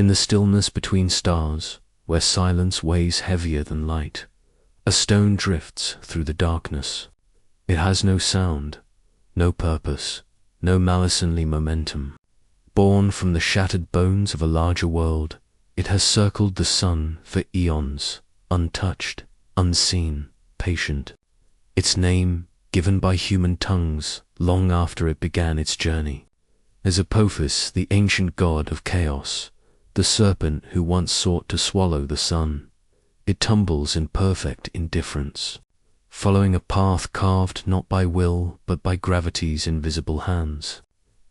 In the stillness between stars, where silence weighs heavier than light, a stone drifts through the darkness. It has no sound, no purpose, no malice-only momentum. Born from the shattered bones of a larger world, it has circled the sun for eons, untouched, unseen, patient. Its name, given by human tongues long after it began its journey, is Apophis, the ancient god of chaos, the serpent who once sought to swallow the sun. It tumbles in perfect indifference, following a path carved not by will but by gravity's invisible hands.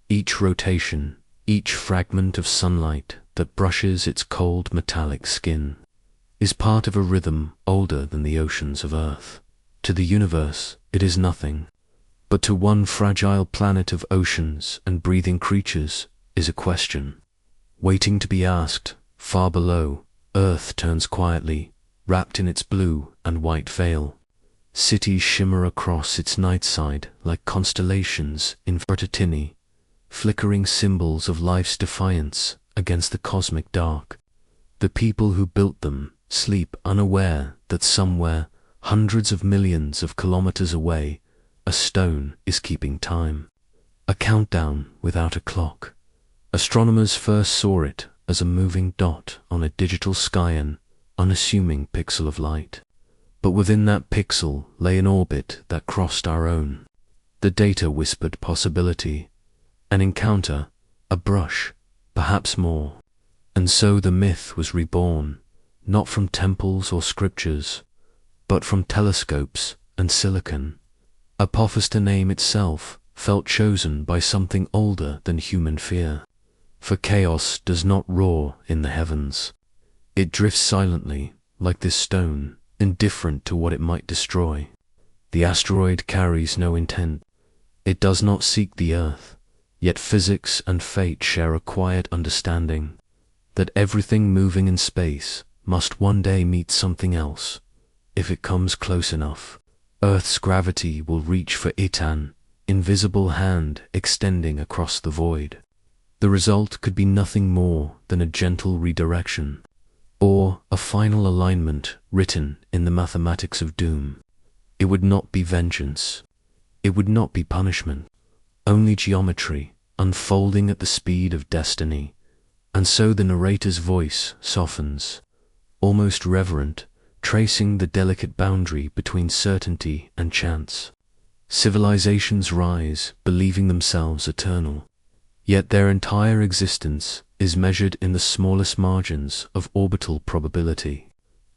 Each rotation, each fragment of sunlight that brushes its cold metallic skin, is part of a rhythm older than the oceans of Earth. To the universe, it is nothing, but to one fragile planet of oceans and breathing creatures is a question, waiting to be asked. Far below, Earth turns quietly, wrapped in its blue and white veil. Cities shimmer across its night side like constellations in Vertitini, flickering symbols of life's defiance against the cosmic dark. The people who built them sleep unaware that somewhere, hundreds of millions of kilometers away, a stone is keeping time. A countdown without a clock. Astronomers first saw it as a moving dot on a digital sky, an unassuming pixel of light. But within that pixel lay an orbit that crossed our own. The data whispered possibility, an encounter, a brush, perhaps more. And so the myth was reborn, not from temples or scriptures, but from telescopes and silicon. Apophis, the name itself, felt chosen by something older than human fear. For chaos does not roar in the heavens. It drifts silently, like this stone, indifferent to what it might destroy. The asteroid carries no intent. It does not seek the Earth, yet physics and fate share a quiet understanding that everything moving in space must one day meet something else. If it comes close enough, Earth's gravity will reach for it, an invisible hand extending across the void. The result could be nothing more than a gentle redirection, or a final alignment written in the mathematics of doom. It would not be vengeance. It would not be punishment. Only geometry, unfolding at the speed of destiny. And so the narrator's voice softens, almost reverent, tracing the delicate boundary between certainty and chance. Civilizations rise, believing themselves eternal, yet their entire existence is measured in the smallest margins of orbital probability.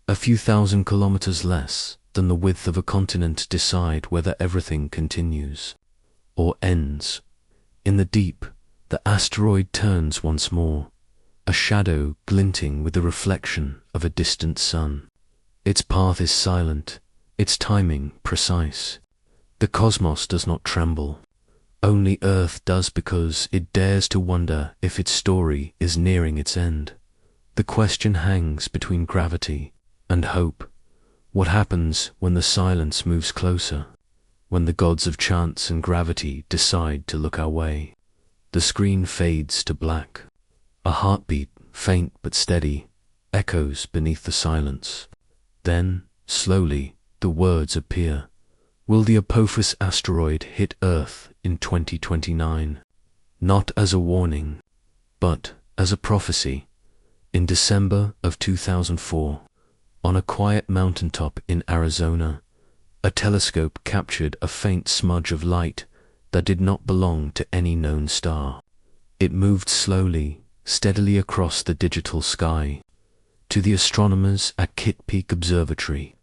A few thousand kilometers less than the width of a continent decide whether everything continues or ends. In the deep, the asteroid turns once more, a shadow glinting with the reflection of a distant sun. Its path is silent, its timing precise. The cosmos does not tremble. Only Earth does, because it dares to wonder if its story is nearing its end. The question hangs between gravity and hope. What happens when the silence moves closer? When the gods of chance and gravity decide to look our way? The screen fades to black. A heartbeat, faint but steady, echoes beneath the silence. Then, slowly, the words appear. Will the Apophis asteroid hit Earth in 2029? Not as a warning, but as a prophecy. In December of 2004, on a quiet mountaintop in Arizona, a telescope captured a faint smudge of light that did not belong to any known star. It moved slowly, steadily across the digital sky. To the astronomers at Kitt Peak Observatory,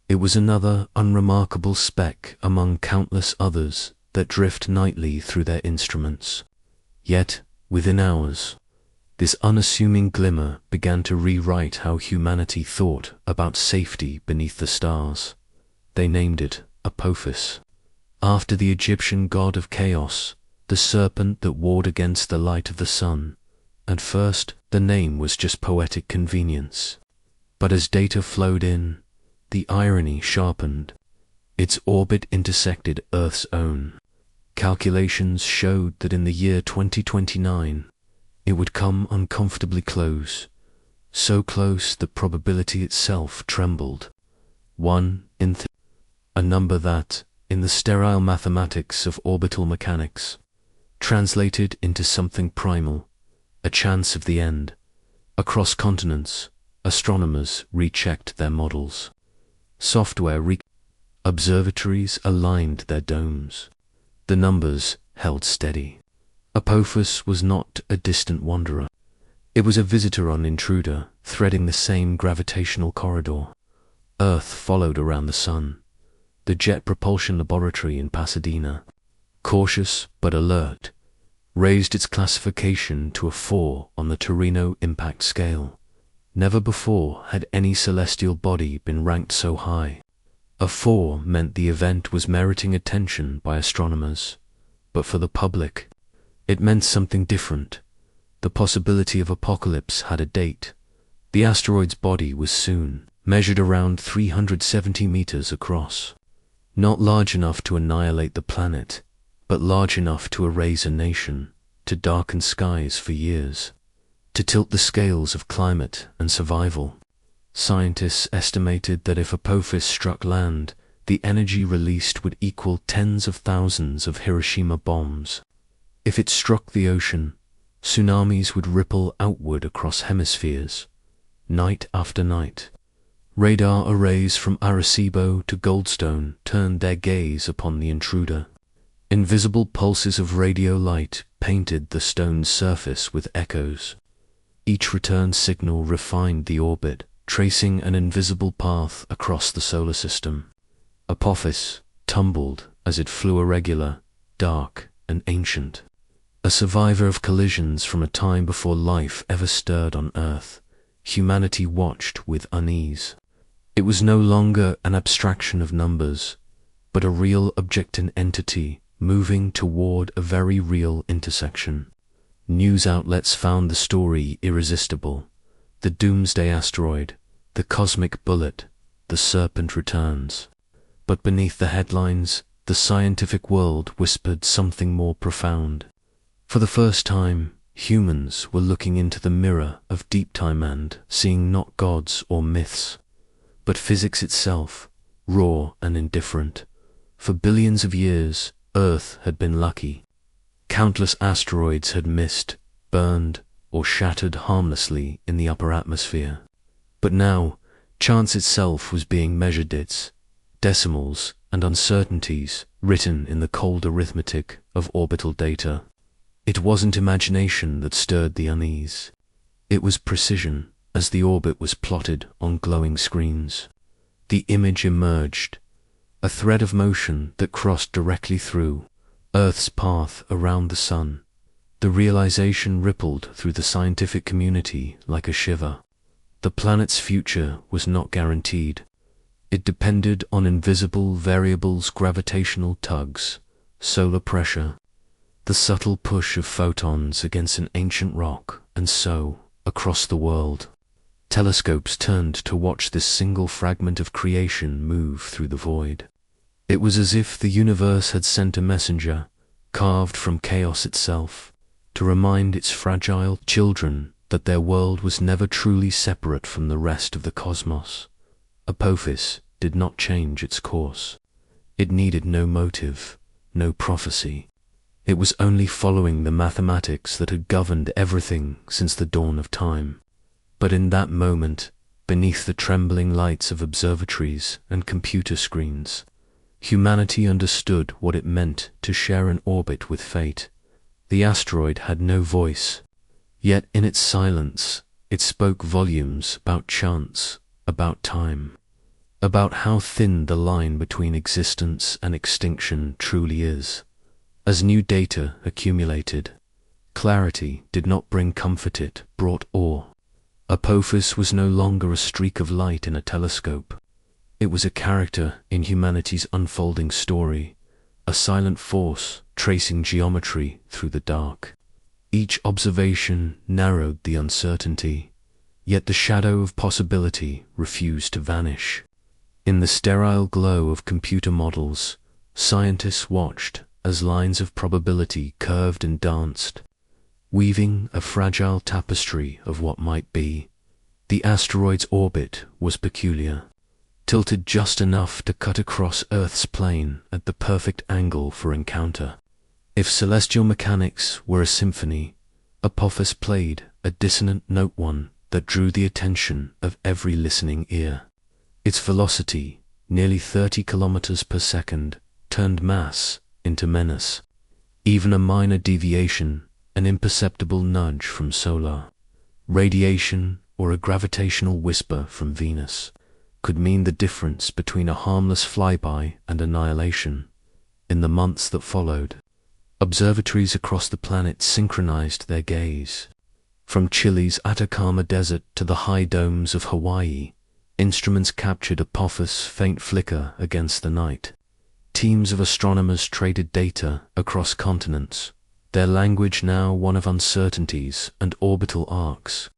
it was another unremarkable speck among countless others that drift nightly through their instruments. Yet, within hours, this unassuming glimmer began to rewrite how humanity thought about safety beneath the stars. They named it Apophis, after the Egyptian god of chaos, the serpent that warred against the light of the sun. At first, the name was just poetic convenience. But as data flowed in, the irony sharpened. Its orbit intersected Earth's own. Calculations showed that in the year 2029, It would come uncomfortably close, so close that probability itself trembled. 1 in a number that, in the sterile mathematics of orbital mechanics, translated into something primal, a chance of the end. Across continents, astronomers rechecked their models. Software observatories aligned their domes. The numbers held steady. Apophis was not a distant wanderer. It was a visitor on Intruder, threading the same gravitational corridor. Earth followed around the Sun. The Jet Propulsion Laboratory in Pasadena, cautious but alert, raised its classification to a 4 on the Torino impact scale. Never before had any celestial body been ranked so high. A 4 meant the event was meriting attention by astronomers, but for the public, it meant something different. The possibility of apocalypse had a date. The asteroid's body was soon, measured around 370 meters across. Not large enough to annihilate the planet, but large enough to erase a nation, to darken skies for years, to tilt the scales of climate and survival. Scientists estimated that if Apophis struck land, the energy released would equal tens of thousands of Hiroshima bombs. If it struck the ocean, tsunamis would ripple outward across hemispheres, night after night. Radar arrays from Arecibo to Goldstone turned their gaze upon the intruder. Invisible pulses of radio light painted the stone's surface with echoes. Each return signal refined the orbit, tracing an invisible path across the solar system. Apophis tumbled as it flew irregular, dark, and ancient. A survivor of collisions from a time before life ever stirred on Earth, humanity watched with unease. It was no longer an abstraction of numbers, but a real objective entity moving toward a very real intersection. News outlets found the story irresistible. The doomsday asteroid, the cosmic bullet, the serpent returns. But beneath the headlines, the scientific world whispered something more profound. For the first time, humans were looking into the mirror of deep time and seeing not gods or myths, but physics itself, raw and indifferent. For billions of years, Earth had been lucky. Countless asteroids had missed, burned, or shattered harmlessly in the upper atmosphere. But now, chance itself was being measured, its decimals and uncertainties written in the cold arithmetic of orbital data. It wasn't imagination that stirred the unease. It was precision, as the orbit was plotted on glowing screens. The image emerged, a thread of motion that crossed directly through Earth's path around the Sun. The realization rippled through the scientific community like a shiver. The planet's future was not guaranteed. It depended on invisible variables, gravitational tugs, solar pressure, the subtle push of photons against an ancient rock, and so, across the world, telescopes turned to watch this single fragment of creation move through the void. It was as if the universe had sent a messenger, carved from chaos itself, to remind its fragile children that their world was never truly separate from the rest of the cosmos. Apophis did not change its course. It needed no motive, no prophecy. It was only following the mathematics that had governed everything since the dawn of time. But in that moment, beneath the trembling lights of observatories and computer screens, humanity understood what it meant to share an orbit with fate. The asteroid had no voice, yet in its silence, it spoke volumes about chance, about time, about how thin the line between existence and extinction truly is. As new data accumulated, clarity did not bring comfort, it brought awe. Apophis was no longer a streak of light in a telescope. It was a character in humanity's unfolding story, a silent force tracing geometry through the dark. Each observation narrowed the uncertainty, yet the shadow of possibility refused to vanish. In the sterile glow of computer models, scientists watched as lines of probability curved and danced. weaving a fragile tapestry of what might be. The asteroid's orbit was peculiar, tilted just enough to cut across Earth's plane at the perfect angle for encounter. If celestial mechanics were a symphony, Apophis played a dissonant note, one that drew the attention of every listening ear. Its velocity, nearly 30 kilometers per second, turned mass into menace. Even a minor deviation, an imperceptible nudge from solar radiation or a gravitational whisper from Venus, could mean the difference between a harmless flyby and annihilation. In the months that followed, observatories across the planet synchronized their gaze. From Chile's Atacama Desert to the high domes of Hawaii, instruments captured Apophis' faint flicker against the night. Teams of astronomers traded data across continents, their language now one of uncertainties and orbital arcs.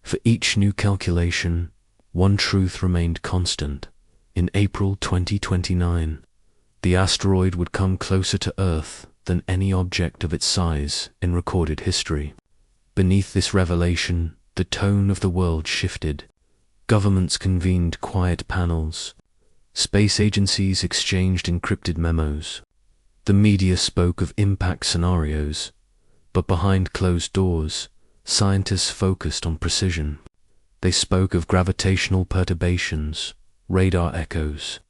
For each new calculation, one truth remained constant. In April 2029, the asteroid would come closer to Earth than any object of its size in recorded history. Beneath this revelation, the tone of the world shifted. Governments convened quiet panels. Space agencies exchanged encrypted memos. The media spoke of impact scenarios, but behind closed doors, scientists focused on precision. They spoke of gravitational perturbations, radar echoes,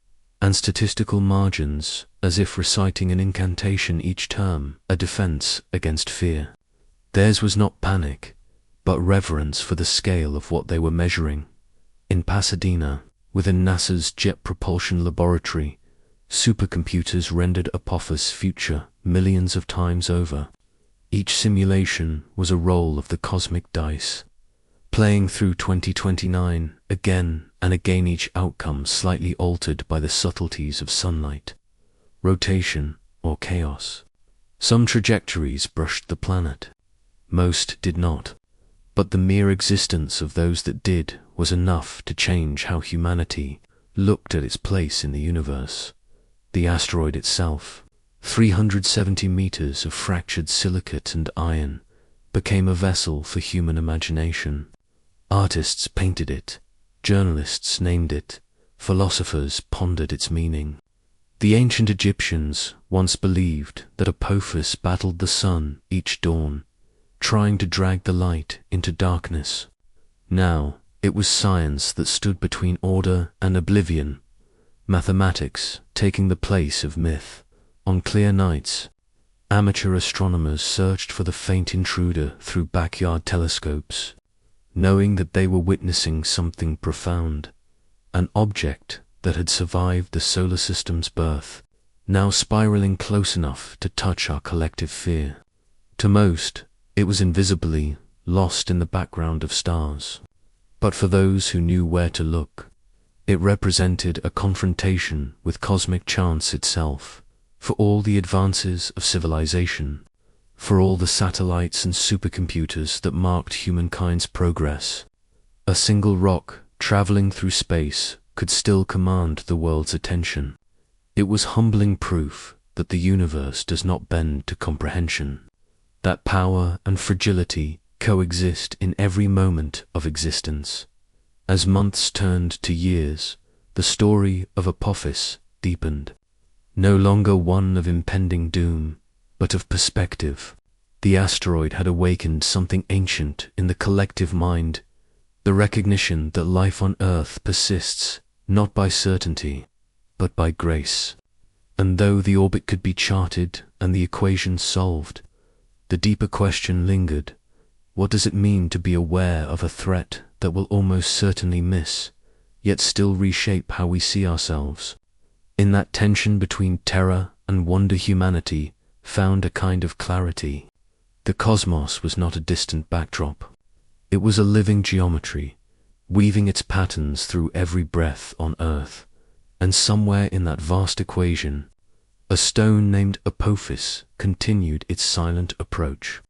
and statistical margins, as if reciting an incantation each term, a defense against fear. Theirs was not panic, but reverence for the scale of what they were measuring. In Pasadena, within NASA's Jet Propulsion Laboratory, supercomputers rendered Apophis' future millions of times over. Each simulation was a roll of the cosmic dice, playing through 2029 again and again, each outcome slightly altered by the subtleties of sunlight, rotation, or chaos. Some trajectories brushed the planet. Most did not. But the mere existence of those that did was enough to change how humanity looked at its place in the universe. The asteroid itself, 370 meters of fractured silicate and iron, became a vessel for human imagination. Artists painted it, journalists named it, philosophers pondered its meaning. The ancient Egyptians once believed that Apophis battled the sun each dawn, trying to drag the light into darkness. Now it was science that stood between order and oblivion, mathematics taking the place of myth. On clear nights, amateur astronomers searched for the faint intruder through backyard telescopes, knowing that they were witnessing something profound, an object that had survived the solar system's birth, now spiraling close enough to touch our collective fear. To most, it was invisibly lost in the background of stars. But for those who knew where to look, it represented a confrontation with cosmic chance itself. For all the advances of civilization, for all the satellites and supercomputers that marked humankind's progress, a single rock traveling through space could still command the world's attention. It was humbling proof that the universe does not bend to comprehension, that power and fragility coexist in every moment of existence. As months turned to years, the story of Apophis deepened. No longer one of impending doom, but of perspective. The asteroid had awakened something ancient in the collective mind, the recognition that life on Earth persists not by certainty, but by grace. And though the orbit could be charted and the equations solved, the deeper question lingered. What does it mean to be aware of a threat that will almost certainly miss, yet still reshape how we see ourselves? In that tension between terror and wonder, humanity found a kind of clarity. The cosmos was not a distant backdrop. It was a living geometry, weaving its patterns through every breath on Earth. And somewhere in that vast equation, a stone named Apophis continued its silent approach,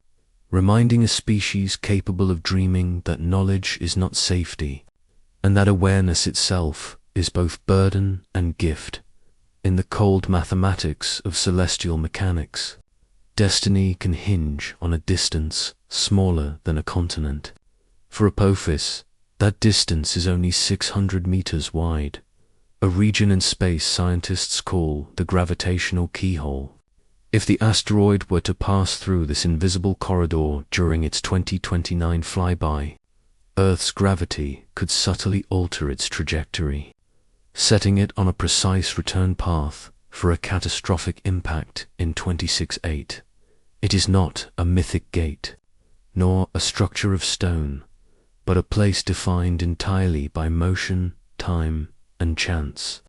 reminding a species capable of dreaming that knowledge is not safety, and that awareness itself is both burden and gift. In the cold mathematics of celestial mechanics, Destiny can hinge on a distance smaller than a continent. For Apophis, that distance is only 600 meters wide, a region in space scientists call the gravitational keyhole. If the asteroid were to pass through this invisible corridor during its 2029 flyby, Earth's gravity could subtly alter its trajectory, setting it on a precise return path for a catastrophic impact in 26-8. It is not a mythic gate, nor a structure of stone, but a place defined entirely by motion, time, and chance.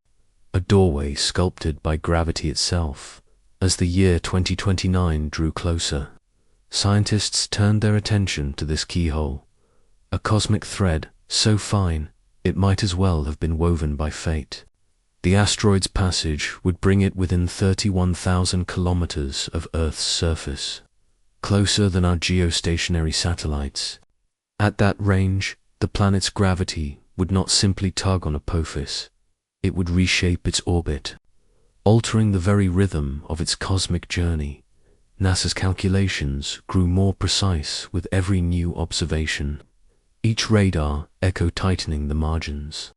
A doorway sculpted by gravity itself. As the year 2029 drew closer, scientists turned their attention to this keyhole, a cosmic thread so fine it might as well have been woven by fate. The asteroid's passage would bring it within 31,000 kilometers of Earth's surface, closer than our geostationary satellites. At that range, the planet's gravity would not simply tug on Apophis, it would reshape its orbit, altering the very rhythm of its cosmic journey. NASA's calculations grew more precise with every new observation, each radar echo tightening the margins.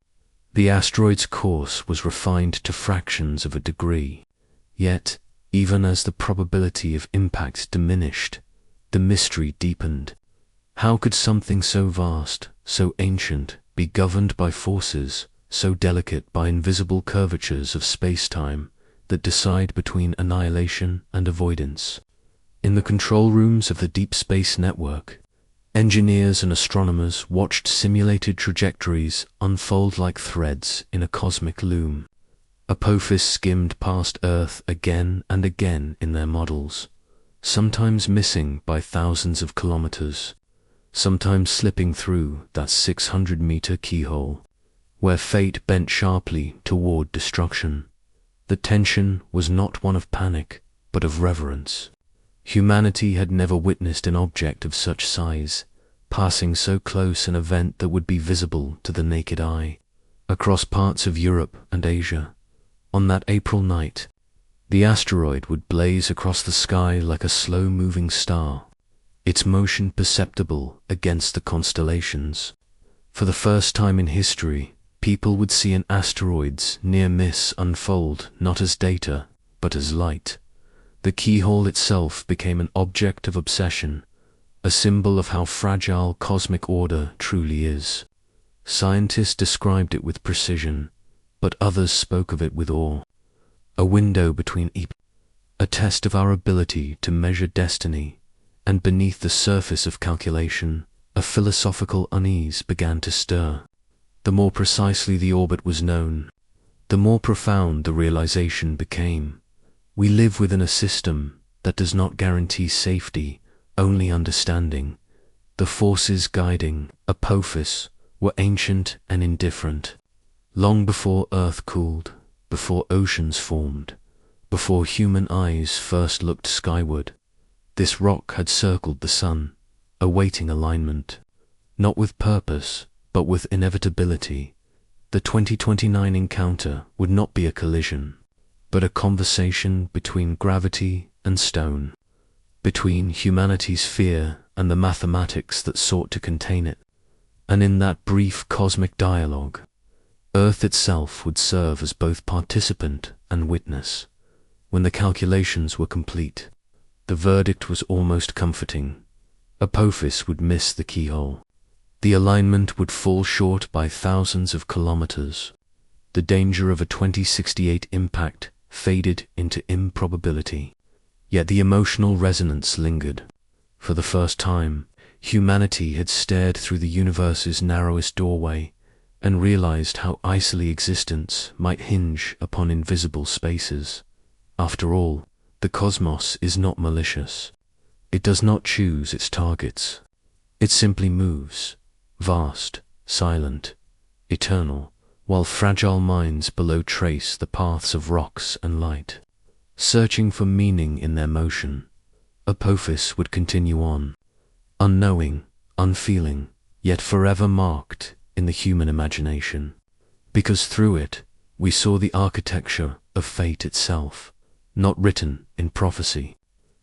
The asteroid's course was refined to fractions of a degree, yet, even as the probability of impact diminished, the mystery deepened. How could something so vast, so ancient, be governed by forces so delicate by invisible curvatures of space-time that decide between annihilation and avoidance? In the control rooms of the Deep Space Network, engineers and astronomers watched simulated trajectories unfold like threads in a cosmic loom. Apophis skimmed past Earth again and again in their models, sometimes missing by thousands of kilometers, sometimes slipping through that 600-meter keyhole, where fate bent sharply toward destruction. The tension was not one of panic, but of reverence. Humanity had never witnessed an object of such size, passing so close an event that would be visible to the naked eye. Across parts of Europe and Asia, on that April night, the asteroid would blaze across the sky like a slow-moving star, its motion perceptible against the constellations. For the first time in history, people would see an asteroid's near miss unfold not as data, but as light. The keyhole itself became an object of obsession, a symbol of how fragile cosmic order truly is. Scientists described it with precision, but others spoke of it with awe. A window between epochs, a test of our ability to measure destiny, and beneath the surface of calculation, a philosophical unease began to stir. The more precisely the orbit was known, the more profound the realization became. We live within a system that does not guarantee safety, only understanding. The forces guiding Apophis were ancient and indifferent. Long before Earth cooled, before oceans formed, before human eyes first looked skyward, this rock had circled the sun, awaiting alignment, not with purpose, but with inevitability. The 2029 encounter would not be a collision, but a conversation between gravity and stone, between humanity's fear and the mathematics that sought to contain it. And in that brief cosmic dialogue, Earth itself would serve as both participant and witness. When the calculations were complete, the verdict was almost comforting. Apophis would miss the keyhole. The alignment would fall short by thousands of kilometers. The danger of a 2068 impact faded into improbability. Yet the emotional resonance lingered. For the first time, humanity had stared through the universe's narrowest doorway and realized how icily existence might hinge upon invisible spaces. After all, the cosmos is not malicious. It does not choose its targets. It simply moves, vast, silent, eternal, while fragile minds below trace the paths of rocks and light, searching for meaning in their motion. Apophis would continue on, unknowing, unfeeling, yet forever marked in the human imagination, because through it we saw the architecture of fate itself, not written in prophecy,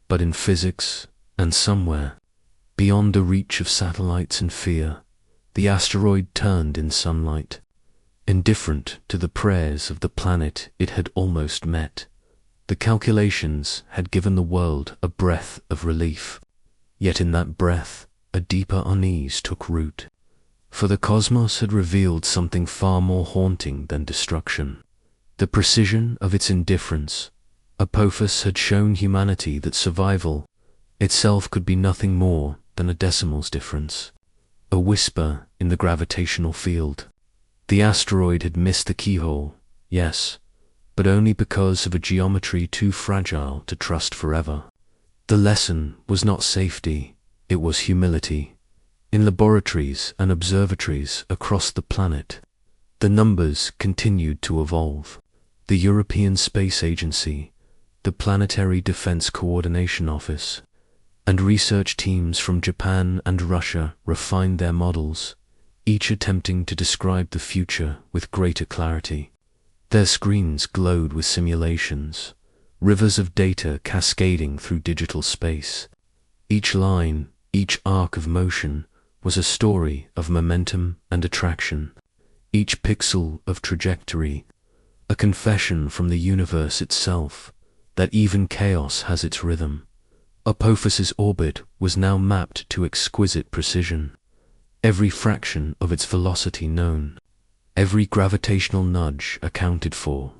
but in physics, and somewhere, beyond the reach of satellites and fear, the asteroid turned in sunlight, indifferent to the prayers of the planet it had almost met. The calculations had given the world a breath of relief, yet in that breath a deeper unease took root, for the cosmos had revealed something far more haunting than destruction. The precision of its indifference. Apophis had shown humanity that survival itself could be nothing more than a decimal's difference, a whisper in the gravitational field. The asteroid had missed the keyhole, yes, but only because of a geometry too fragile to trust forever. The lesson was not safety, it was humility. In laboratories and observatories across the planet, the numbers continued to evolve. The European Space Agency, the Planetary Defense Coordination Office, and research teams from Japan and Russia refined their models, each attempting to describe the future with greater clarity. Their screens glowed with simulations, rivers of data cascading through digital space. Each line, each arc of motion, was a story of momentum and attraction, each pixel of trajectory, a confession from the universe itself that even chaos has its rhythm. Apophis's orbit was now mapped to exquisite precision, every fraction of its velocity known, every gravitational nudge accounted for.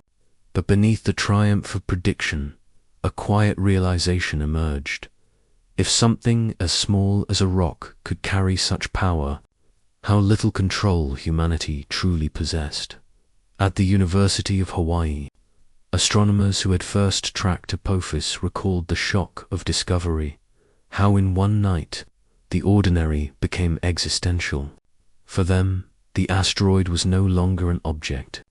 But beneath the triumph of prediction, a quiet realization emerged. If something as small as a rock could carry such power, how little control humanity truly possessed. At the University of Hawaii, astronomers who had first tracked Apophis recalled the shock of discovery, how in one night the ordinary became existential. For them, the asteroid was no longer an object.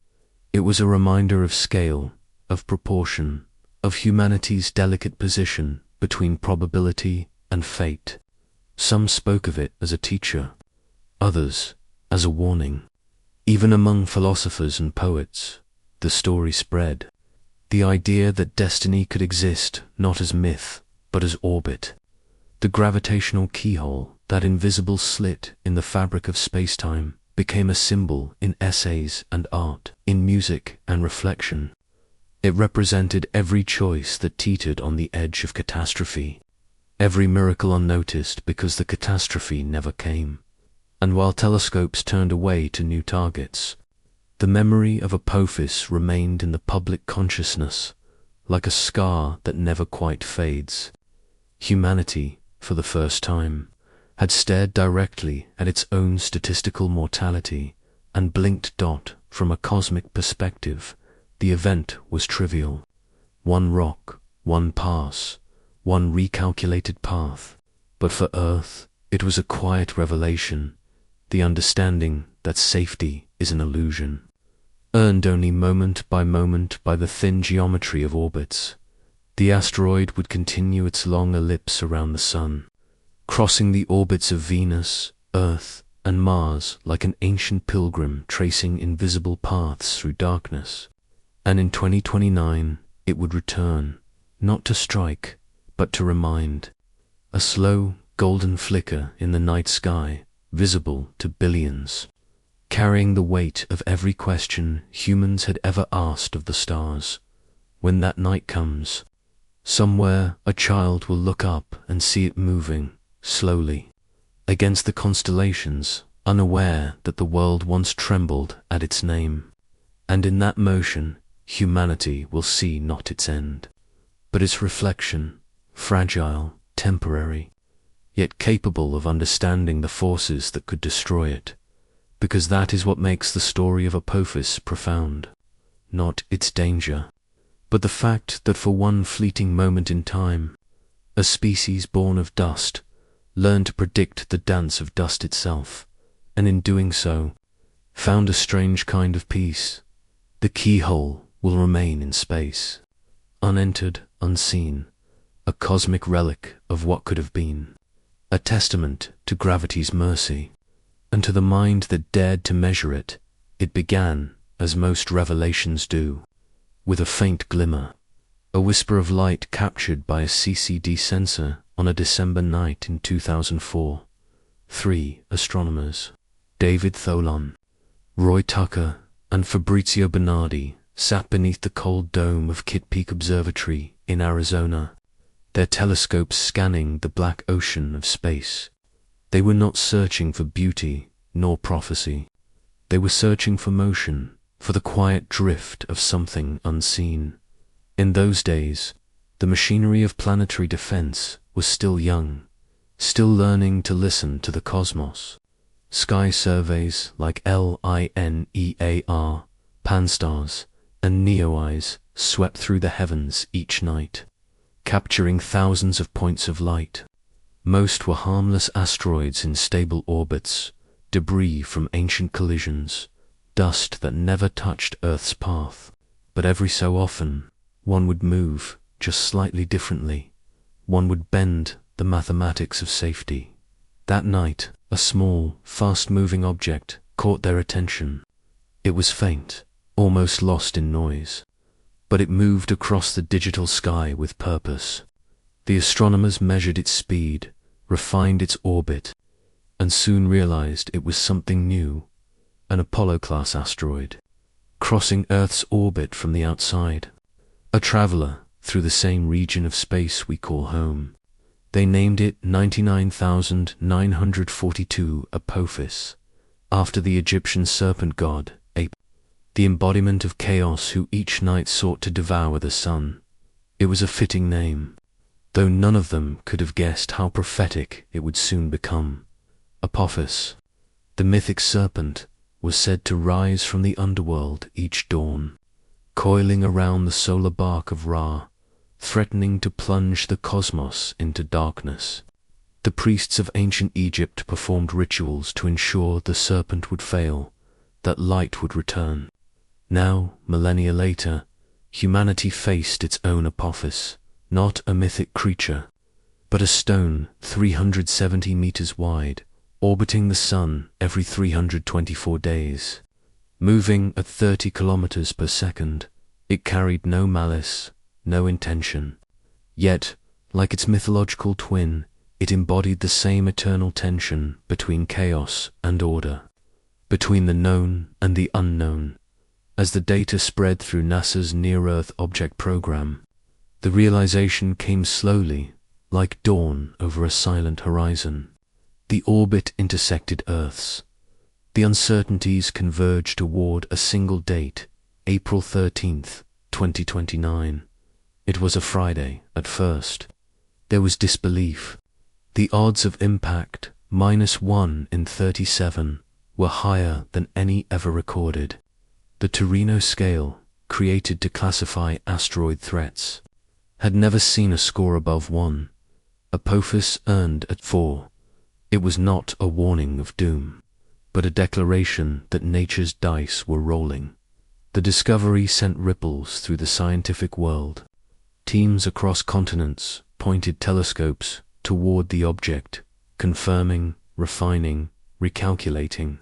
It was a reminder of scale, of proportion, of humanity's delicate position between probability and fate. Some spoke of it as a teacher, others as a warning. Even among philosophers and poets, the story spread. The idea that destiny could exist not as myth, but as orbit. The gravitational keyhole, that invisible slit in the fabric of space-time, became a symbol in essays and art, in music and reflection. It represented every choice that teetered on the edge of catastrophe, every miracle unnoticed because the catastrophe never came. And while telescopes turned away to new targets, the memory of Apophis remained in the public consciousness, like a scar that never quite fades. Humanity, for the first time, had stared directly at its own statistical mortality and blinked. From a cosmic perspective, the event was trivial. One rock, one pass, one recalculated path. But for Earth, it was a quiet revelation, the understanding that safety is an illusion, earned only moment by the thin geometry of orbits. The asteroid would continue its long ellipse around the Sun, crossing the orbits of Venus, Earth, and Mars like an ancient pilgrim tracing invisible paths through darkness. And in 2029, it would return, not to strike, but to remind. A slow, golden flicker in the night sky, visible to billions, carrying the weight of every question humans had ever asked of the stars. When that night comes, somewhere a child will look up and see it moving, slowly, against the constellations, unaware that the world once trembled at its name. And in that motion, humanity will see not its end, but its reflection, fragile, temporary, yet capable of understanding the forces that could destroy it, because that is what makes the story of Apophis profound. Not its danger, but the fact that for one fleeting moment in time, a species born of dust learned to predict the dance of dust itself, and in doing so, found a strange kind of peace. The keyhole will remain in space, unentered, unseen, a cosmic relic of what could have been, a testament to gravity's mercy, and to the mind that dared to measure it. It began, as most revelations do, with a faint glimmer, A whisper of light captured by a CCD sensor on a December night in 2004. 3 astronomers, David Thoulon, Roy Tucker, and Fabrizio Bernardi, sat beneath the cold dome of Kitt Peak Observatory in Arizona, their telescopes scanning the black ocean of space. They were not searching for beauty nor prophecy. They were searching for motion, for the quiet drift of something unseen. In those days, the machinery of planetary defense was still young, still learning to listen to the cosmos. Sky surveys like LINEAR, Pan-STARRS, and NEO-EYES swept through the heavens each night, capturing thousands of points of light. Most were harmless asteroids in stable orbits, debris from ancient collisions, dust that never touched Earth's path. But every so often, one would move just slightly differently. One would bend the mathematics of safety. That night, a small, fast-moving object caught their attention. It was faint, almost lost in noise, but it moved across the digital sky with purpose. The astronomers measured its speed, refined its orbit, and soon realized it was something new, an Apollo-class asteroid, crossing Earth's orbit from the outside, a traveler through the same region of space we call home. They named it 99,942 Apophis, after the Egyptian serpent god, Apophis, the embodiment of chaos who each night sought to devour the sun. It was a fitting name, though none of them could have guessed how prophetic it would soon become. Apophis, the mythic serpent, was said to rise from the underworld each dawn, coiling around the solar bark of Ra, threatening to plunge the cosmos into darkness. The priests of ancient Egypt performed rituals to ensure the serpent would fail, that light would return. Now, millennia later, humanity faced its own Apophis, not a mythic creature, but a stone 370 meters wide, orbiting the sun every 324 days. Moving at 30 kilometers per second, it carried no malice, no intention. Yet, like its mythological twin, it embodied the same eternal tension between chaos and order, between the known and the unknown. As the data spread through NASA's Near-Earth Object Program, the realization came slowly, like dawn over a silent horizon. The orbit intersected Earth's. The uncertainties converged toward a single date, April 13th, 2029. It was a Friday at first. There was disbelief. The odds of impact, -1 in 37, were higher than any ever recorded. The Torino scale, created to classify asteroid threats, had never seen a score above 1. Apophis earned at 4. It was not a warning of doom, but a declaration that nature's dice were rolling. The discovery sent ripples through the scientific world. Teams across continents pointed telescopes toward the object, confirming, refining, recalculating.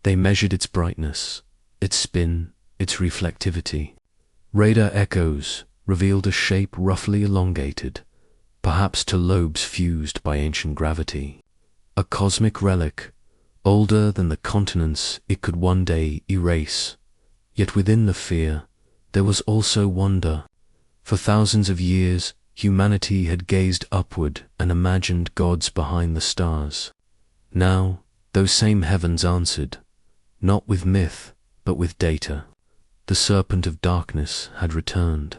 They measured its brightness, its spin, its reflectivity. Radar echoes revealed a shape roughly elongated, perhaps to lobes fused by ancient gravity. A cosmic relic, older than the continents it could one day erase. Yet within the fear, there was also wonder. For thousands of years, humanity had gazed upward and imagined gods behind the stars. Now, those same heavens answered, not with myth, but with data. The serpent of darkness had returned,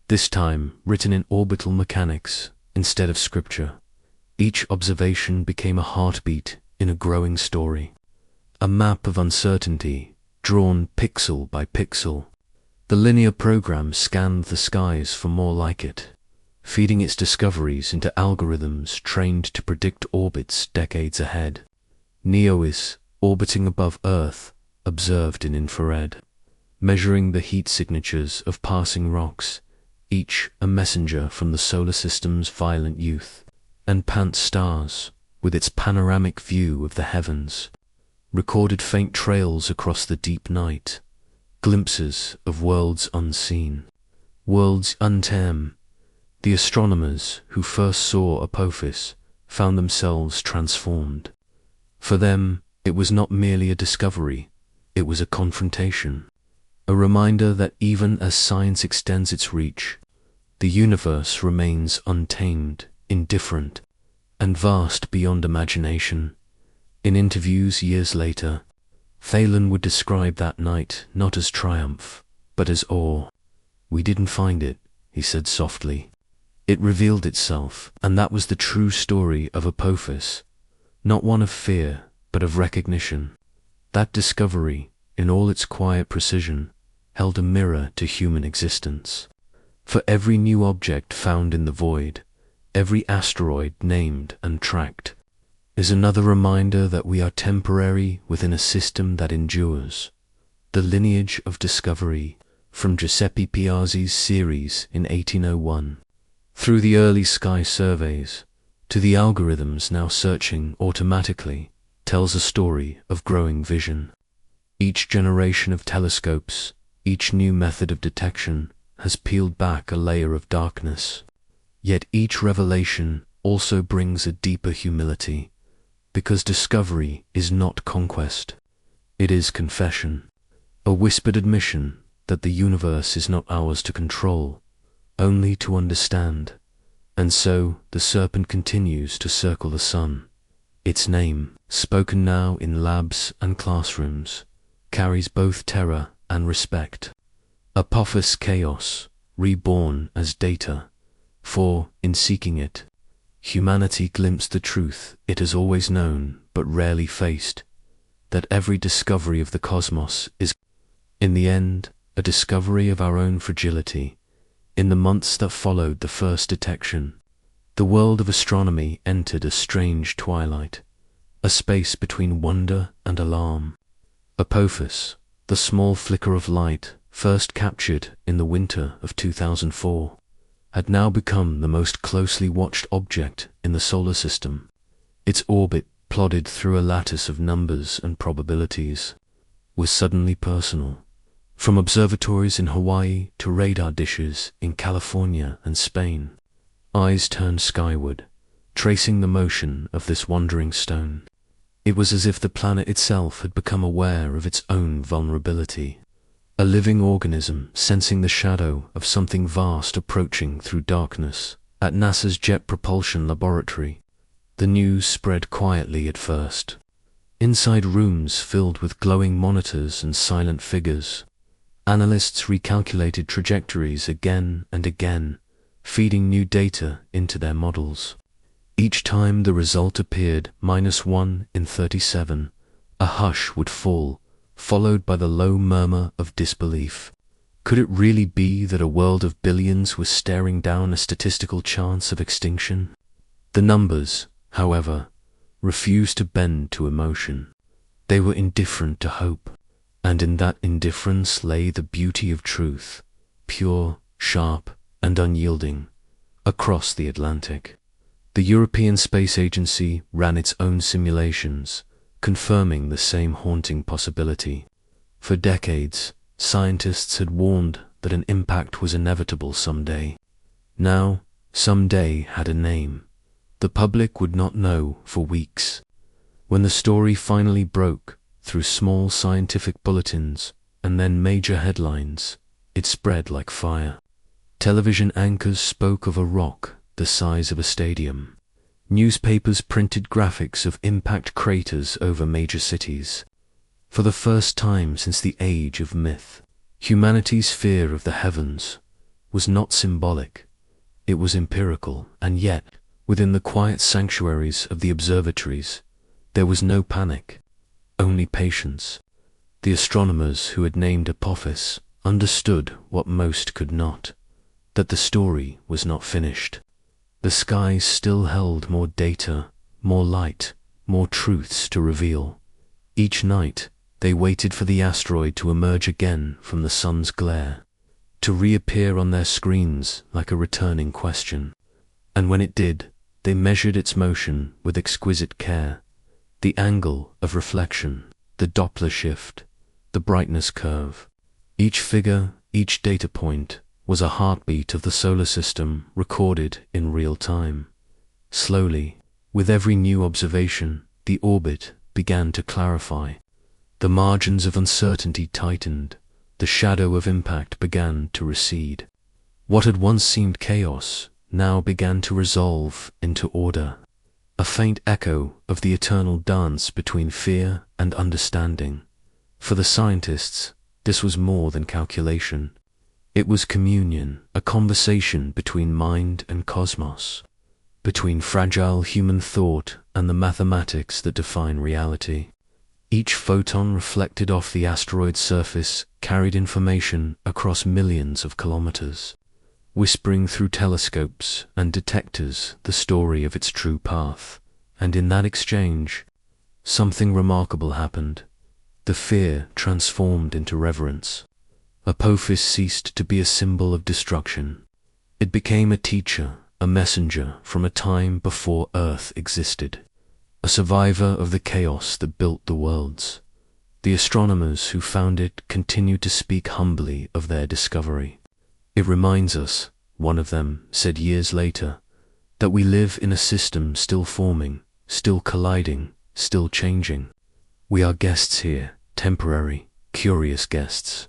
this time written in orbital mechanics instead of scripture. Each observation became a heartbeat in a growing story, a map of uncertainty drawn pixel by pixel. The linear program scanned the skies for more like it, feeding its discoveries into algorithms trained to predict orbits decades ahead. NEO-EYES, orbiting above Earth, observed in infrared, measuring the heat signatures of passing rocks, each a messenger from the solar system's violent youth. And Pan-STARRS, with its panoramic view of the heavens, recorded faint trails across the deep night, glimpses of worlds unseen. Worlds untamed. The astronomers who first saw Apophis found themselves transformed. For them, it was not merely a discovery, it was a confrontation, a reminder that even as science extends its reach, the universe remains untamed, indifferent, and vast beyond imagination. In interviews years later, Phelan would describe that night not as triumph, but as awe. "We didn't find it," he said softly. "It revealed itself," and that was the true story of Apophis, not one of fear, but of recognition. That discovery, in all its quiet precision, held a mirror to human existence. For every new object found in the void, every asteroid named and tracked, is another reminder that we are temporary within a system that endures. The lineage of discovery, from Giuseppe Piazzi's series in 1801, through the early sky surveys, to the algorithms now searching automatically, tells a story of growing vision. Each generation of telescopes, each new method of detection, has peeled back a layer of darkness. Yet each revelation also brings a deeper humility, because discovery is not conquest. It is confession, a whispered admission that the universe is not ours to control, only to understand. And so the serpent continues to circle the sun. Its name, spoken now in labs and classrooms, carries both terror and respect. Apophis chaos, reborn as data, for, in seeking it, humanity glimpsed the truth it has always known but rarely faced, that every discovery of the cosmos is, in the end, a discovery of our own fragility. In the months that followed the first detection, the world of astronomy entered a strange twilight, a space between wonder and alarm. Apophis, the small flicker of light first captured in the winter of 2004, had now become the most closely watched object in the solar system. Its orbit, plodded through a lattice of numbers and probabilities, was suddenly personal. From observatories in Hawaii to radar dishes in California and Spain, eyes turned skyward, tracing the motion of this wandering stone. It was as if the planet itself had become aware of its own vulnerability, a living organism sensing the shadow of something vast approaching through darkness. At NASA's Jet Propulsion Laboratory, the news spread quietly at first. Inside rooms filled with glowing monitors and silent figures, analysts recalculated trajectories again and again, feeding new data into their models. Each time the result appeared -1 in 37, a hush would fall, followed by the low murmur of disbelief. Could it really be that a world of billions was staring down a statistical chance of extinction? The numbers, however, refused to bend to emotion. They were indifferent to hope, and in that indifference lay the beauty of truth, pure, sharp, and unyielding. Across the Atlantic, the European Space Agency ran its own simulations, confirming the same haunting possibility. For decades, scientists had warned that an impact was inevitable someday. Now, someday had a name. The public would not know for weeks. When the story finally broke, through small scientific bulletins and then major headlines, it spread like fire. Television anchors spoke of a rock the size of a stadium. Newspapers printed graphics of impact craters over major cities. For the first time since the age of myth, humanity's fear of the heavens was not symbolic, it was empirical. And yet, within the quiet sanctuaries of the observatories, there was no panic, only patience. The astronomers who had named Apophis understood what most could not, that the story was not finished. The skies still held more data, more light, more truths to reveal. Each night, they waited for the asteroid to emerge again from the sun's glare, to reappear on their screens like a returning question. And when it did, they measured its motion with exquisite care, the angle of reflection, the Doppler shift, the brightness curve. Each figure, each data point, was a heartbeat of the solar system recorded in real time. Slowly, with every new observation, the orbit began to clarify. The margins of uncertainty tightened. The shadow of impact began to recede. What had once seemed chaos now began to resolve into order. A faint echo of the eternal dance between fear and understanding. For the scientists, this was more than calculation. It was communion, a conversation between mind and cosmos, between fragile human thought and the mathematics that define reality. Each photon reflected off the asteroid's surface carried information across millions of kilometers, whispering through telescopes and detectors the story of its true path. And in that exchange, something remarkable happened. The fear transformed into reverence. Apophis ceased to be a symbol of destruction. It became a teacher, a messenger from a time before Earth existed, a survivor of the chaos that built the worlds. The astronomers who found it continued to speak humbly of their discovery. It reminds us, one of them said years later, that we live in a system still forming, still colliding, still changing. We are guests here, temporary, curious guests.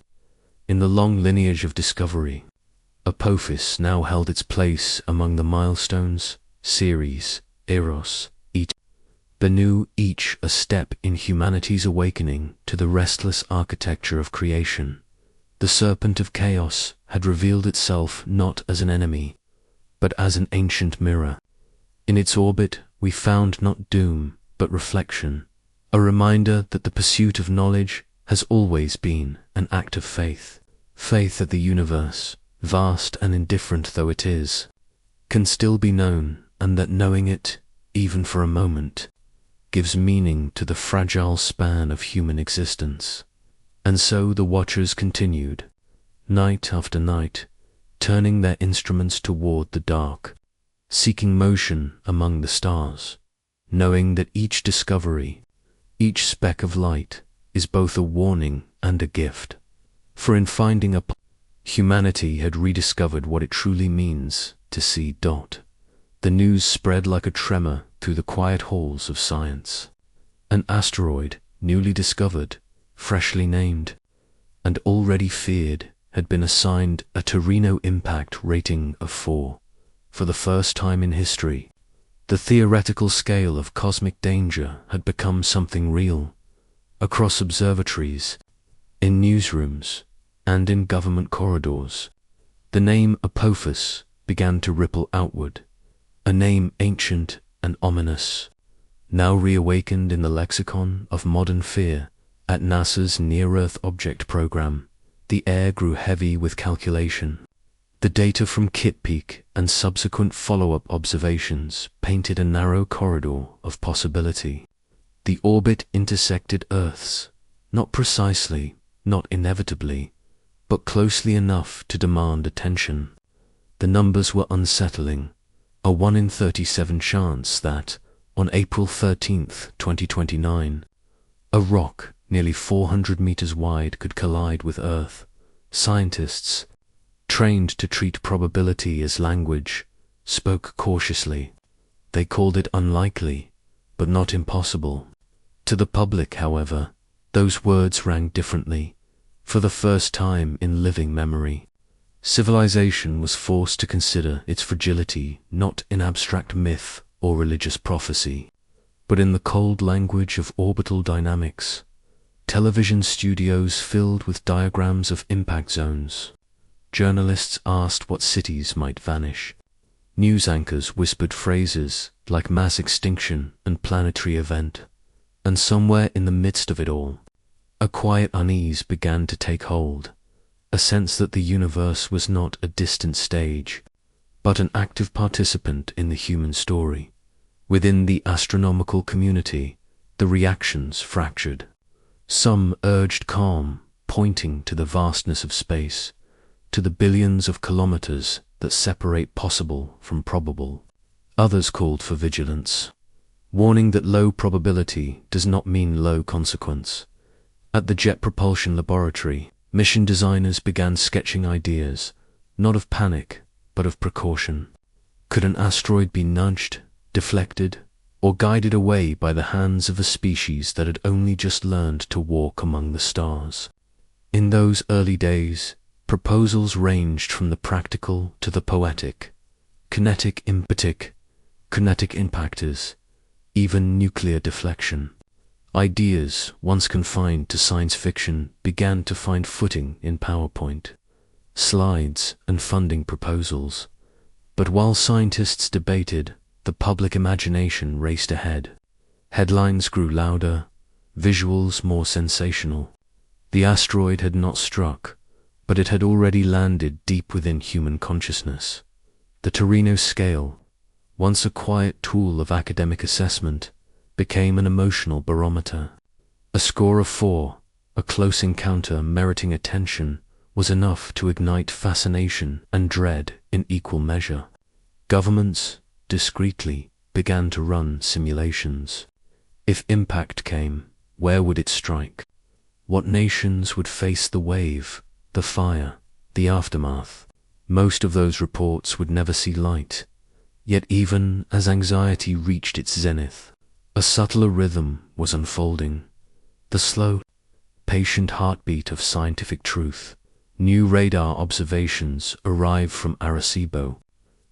In the long lineage of discovery, Apophis now held its place among the milestones, Ceres, Eros, Bennu, each a step in humanity's awakening to the restless architecture of creation. The serpent of chaos had revealed itself not as an enemy, but as an ancient mirror. In its orbit we found not doom, but reflection, a reminder that the pursuit of knowledge has always been an act of faith. Faith that the universe, vast and indifferent though it is, can still be known, and that knowing it, even for a moment, gives meaning to the fragile span of human existence. And so the watchers continued, night after night, turning their instruments toward the dark, seeking motion among the stars, knowing that each discovery, each speck of light, is both a warning and a gift. For in finding humanity had rediscovered what it truly means to see. The news spread like a tremor through the quiet halls of science. An asteroid, newly discovered, freshly named, and already feared, had been assigned a Torino impact rating of 4. For the first time in history, the theoretical scale of cosmic danger had become something real. Across observatories, in newsrooms, and in government corridors, the name Apophis began to ripple outward, a name ancient and ominous, now reawakened in the lexicon of modern fear. At NASA's Near-Earth Object Program, the air grew heavy with calculation. The data from Kitt Peak and subsequent follow-up observations painted a narrow corridor of possibility. The orbit intersected Earth's, not precisely, not inevitably, but closely enough to demand attention. The numbers were unsettling. A 1 in 37 chance that, on April 13, 2029, a rock nearly 400 meters wide could collide with Earth. Scientists, trained to treat probability as language, spoke cautiously. They called it unlikely, but not impossible. To the public, however, those words rang differently. For the first time in living memory, civilization was forced to consider its fragility not in abstract myth or religious prophecy, but in the cold language of orbital dynamics. Television studios filled with diagrams of impact zones. Journalists asked what cities might vanish. News anchors whispered phrases like mass extinction and planetary event. And somewhere in the midst of it all, a quiet unease began to take hold, a sense that the universe was not a distant stage, but an active participant in the human story. Within the astronomical community, the reactions fractured. Some urged calm, pointing to the vastness of space, to the billions of kilometers that separate possible from probable. Others called for vigilance, warning that low probability does not mean low consequence. At the Jet Propulsion Laboratory, mission designers began sketching ideas, not of panic, but of precaution. Could an asteroid be nudged, deflected, or guided away by the hands of a species that had only just learned to walk among the stars? In those early days, proposals ranged from the practical to the poetic, kinetic impactors, even nuclear deflection. Ideas, once confined to science fiction, began to find footing in PowerPoint, slides, and funding proposals. But while scientists debated, the public imagination raced ahead. Headlines grew louder, visuals more sensational. The asteroid had not struck, but it had already landed deep within human consciousness. The Torino scale, once a quiet tool of academic assessment, became an emotional barometer. A score of 4, a close encounter meriting attention, was enough to ignite fascination and dread in equal measure. Governments, discreetly, began to run simulations. If impact came, where would it strike? What nations would face the wave, the fire, the aftermath? Most of those reports would never see light. Yet even as anxiety reached its zenith, a subtler rhythm was unfolding. The slow, patient heartbeat of scientific truth. New radar observations arrived from Arecibo,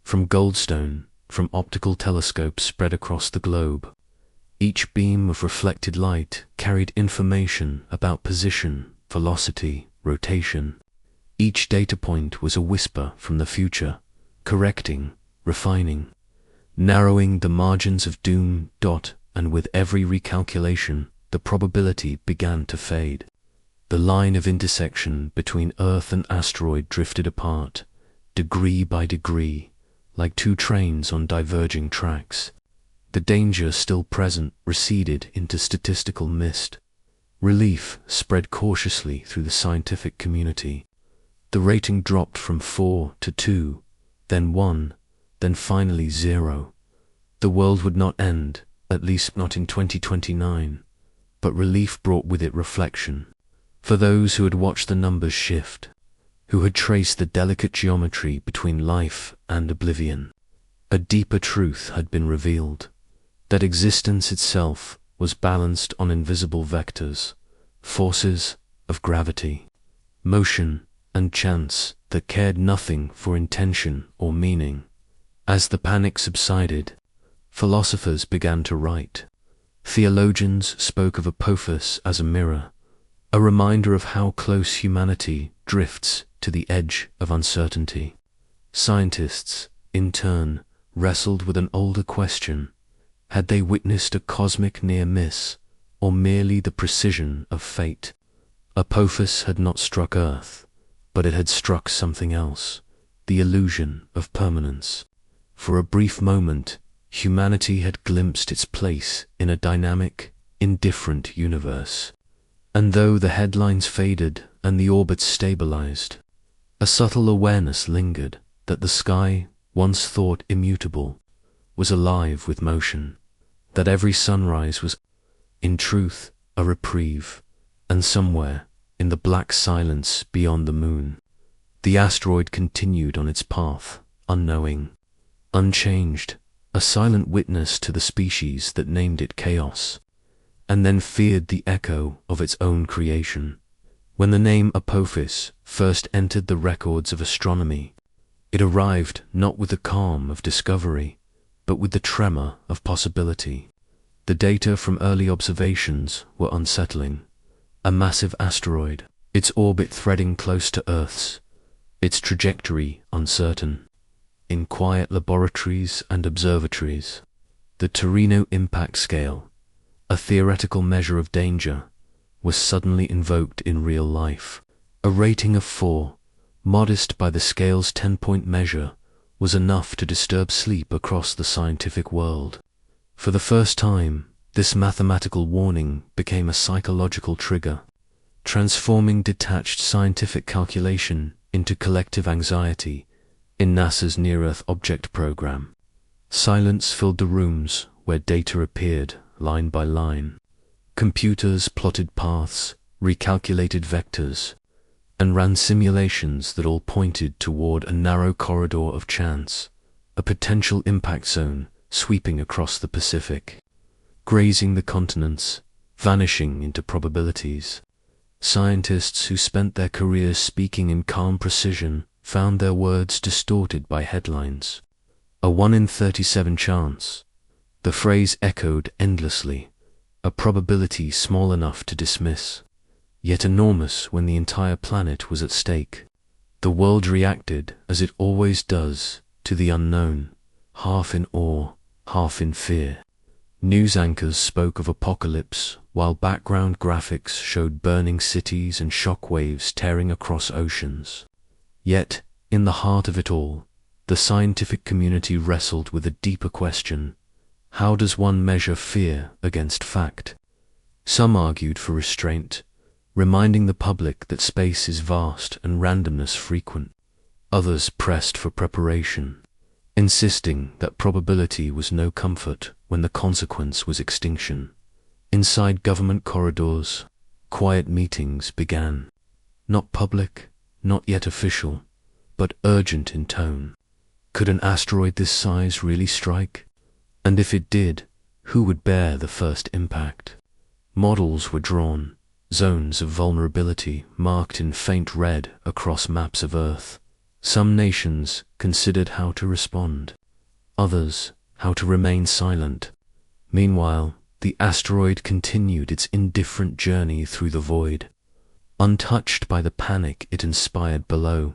from Goldstone, from optical telescopes spread across the globe. Each beam of reflected light carried information about position, velocity, rotation. Each data point was a whisper from the future, correcting, refining, narrowing the margins of doom. And with every recalculation, the probability began to fade. The line of intersection between Earth and asteroid drifted apart, degree by degree, like two trains on diverging tracks. The danger still present receded into statistical mist. Relief spread cautiously through the scientific community. The rating dropped from 4 to 2, then 1, then finally 0. The world would not end, at least not in 2029, but relief brought with it reflection. For those who had watched the numbers shift, who had traced the delicate geometry between life and oblivion, a deeper truth had been revealed, that existence itself was balanced on invisible vectors, forces of gravity, motion, and chance that cared nothing for intention or meaning. As the panic subsided, philosophers began to write. Theologians spoke of Apophis as a mirror, a reminder of how close humanity drifts to the edge of uncertainty. Scientists, in turn, wrestled with an older question. Had they witnessed a cosmic near miss, or merely the precision of fate? Apophis had not struck Earth, but it had struck something else, the illusion of permanence. For a brief moment, humanity had glimpsed its place in a dynamic, indifferent universe. And though the headlines faded and the orbits stabilized, a subtle awareness lingered that the sky, once thought immutable, was alive with motion, that every sunrise was, in truth, a reprieve, and somewhere, in the black silence beyond the moon, the asteroid continued on its path, unknowing, unchanged, a silent witness to the species that named it chaos, and then feared the echo of its own creation. When the name Apophis first entered the records of astronomy, it arrived not with the calm of discovery, but with the tremor of possibility. The data from early observations were unsettling. A massive asteroid, its orbit threading close to Earth's, its trajectory uncertain. In quiet laboratories and observatories, the Torino impact scale, a theoretical measure of danger, was suddenly invoked in real life. A rating of 4, modest by the scale's 10-point measure, was enough to disturb sleep across the scientific world. For the first time, this mathematical warning became a psychological trigger, transforming detached scientific calculation into collective anxiety in NASA's Near-Earth Object Program. Silence filled the rooms where data appeared line by line. Computers plotted paths, recalculated vectors, and ran simulations that all pointed toward a narrow corridor of chance, a potential impact zone sweeping across the Pacific, grazing the continents, vanishing into probabilities. Scientists who spent their careers speaking in calm precision found their words distorted by headlines. A 1 in 37 chance. The phrase echoed endlessly, a probability small enough to dismiss, yet enormous when the entire planet was at stake. The world reacted, as it always does, to the unknown, half in awe, half in fear. News anchors spoke of apocalypse, while background graphics showed burning cities and shock waves tearing across oceans. Yet, in the heart of it all, the scientific community wrestled with a deeper question: how does one measure fear against fact? Some argued for restraint, reminding the public that space is vast and randomness frequent. Others pressed for preparation, insisting that probability was no comfort when the consequence was extinction. Inside government corridors, quiet meetings began. Not public, not yet official, but urgent in tone. Could an asteroid this size really strike? And if it did, who would bear the first impact? Models were drawn, zones of vulnerability marked in faint red across maps of Earth. Some nations considered how to respond, others how to remain silent. Meanwhile, the asteroid continued its indifferent journey through the void, untouched by the panic it inspired below.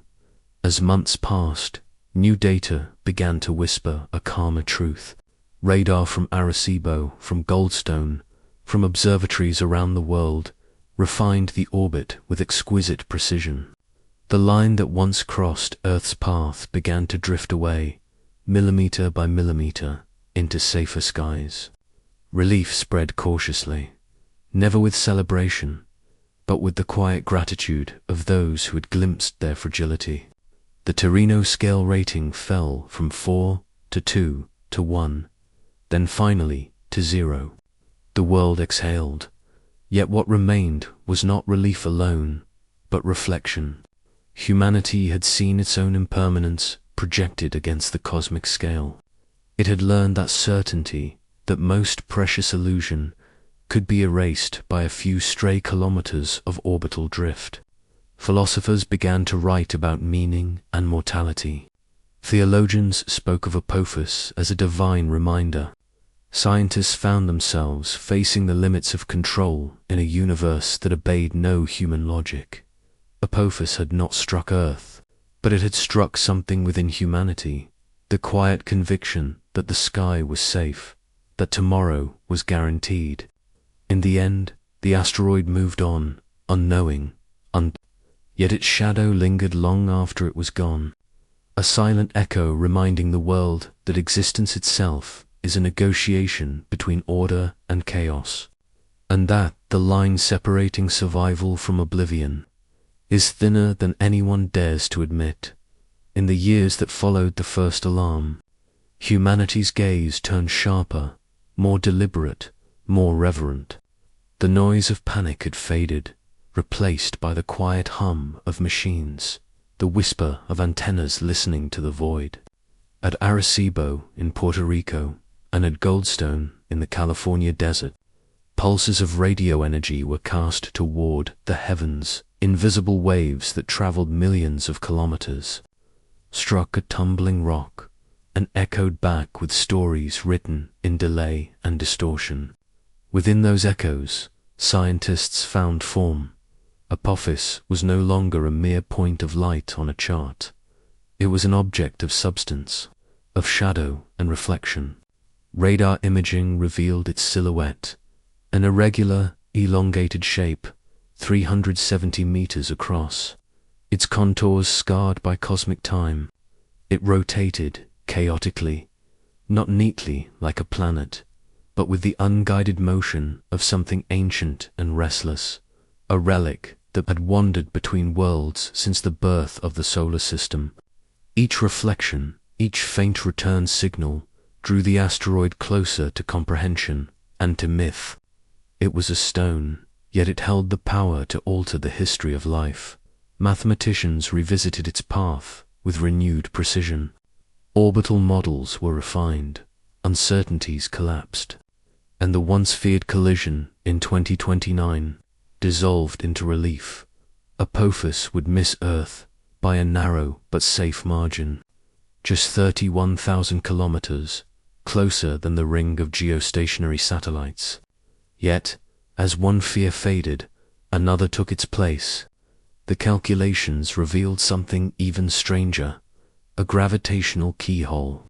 As months passed, new data began to whisper a calmer truth. Radar from Arecibo, from Goldstone, from observatories around the world, refined the orbit with exquisite precision. The line that once crossed Earth's path began to drift away, millimeter by millimeter, into safer skies. Relief spread cautiously, never with celebration, but with the quiet gratitude of those who had glimpsed their fragility. The Torino scale rating fell from 4 to 2 to 1, then finally to 0. The world exhaled, yet what remained was not relief alone, but reflection. Humanity had seen its own impermanence projected against the cosmic scale. It had learned that certainty, that most precious illusion, could be erased by a few stray kilometers of orbital drift. Philosophers began to write about meaning and mortality. Theologians spoke of Apophis as a divine reminder. Scientists found themselves facing the limits of control in a universe that obeyed no human logic. Apophis had not struck Earth, but it had struck something within humanity, the quiet conviction that the sky was safe, that tomorrow was guaranteed. In the end, the asteroid moved on, unknowing, yet its shadow lingered long after it was gone, a silent echo reminding the world that existence itself is a negotiation between order and chaos, and that the line separating survival from oblivion is thinner than anyone dares to admit. In the years that followed the first alarm, humanity's gaze turned sharper, more deliberate, more reverent. The noise of panic had faded, replaced by the quiet hum of machines, the whisper of antennas listening to the void. At Arecibo in Puerto Rico, and at Goldstone in the California desert, pulses of radio energy were cast toward the heavens, invisible waves that traveled millions of kilometers, struck a tumbling rock, and echoed back with stories written in delay and distortion. Within those echoes, scientists found form. Apophis was no longer a mere point of light on a chart. It was an object of substance, of shadow and reflection. Radar imaging revealed its silhouette, an irregular, elongated shape, 370 meters across, its contours scarred by cosmic time. It rotated chaotically, not neatly like a planet, but with the unguided motion of something ancient and restless, a relic that had wandered between worlds since the birth of the solar system. Each reflection, each faint return signal, drew the asteroid closer to comprehension and to myth. It was a stone, yet it held the power to alter the history of life. mathematicians revisited its path with renewed precision. Orbital models were refined, uncertainties collapsed, and the once feared collision in 2029 dissolved into relief. Apophis would miss Earth by a narrow but safe margin, just 31,000 kilometers closer than the ring of geostationary satellites. Yet, as one fear faded, another took its place. The calculations revealed something even stranger: a gravitational keyhole,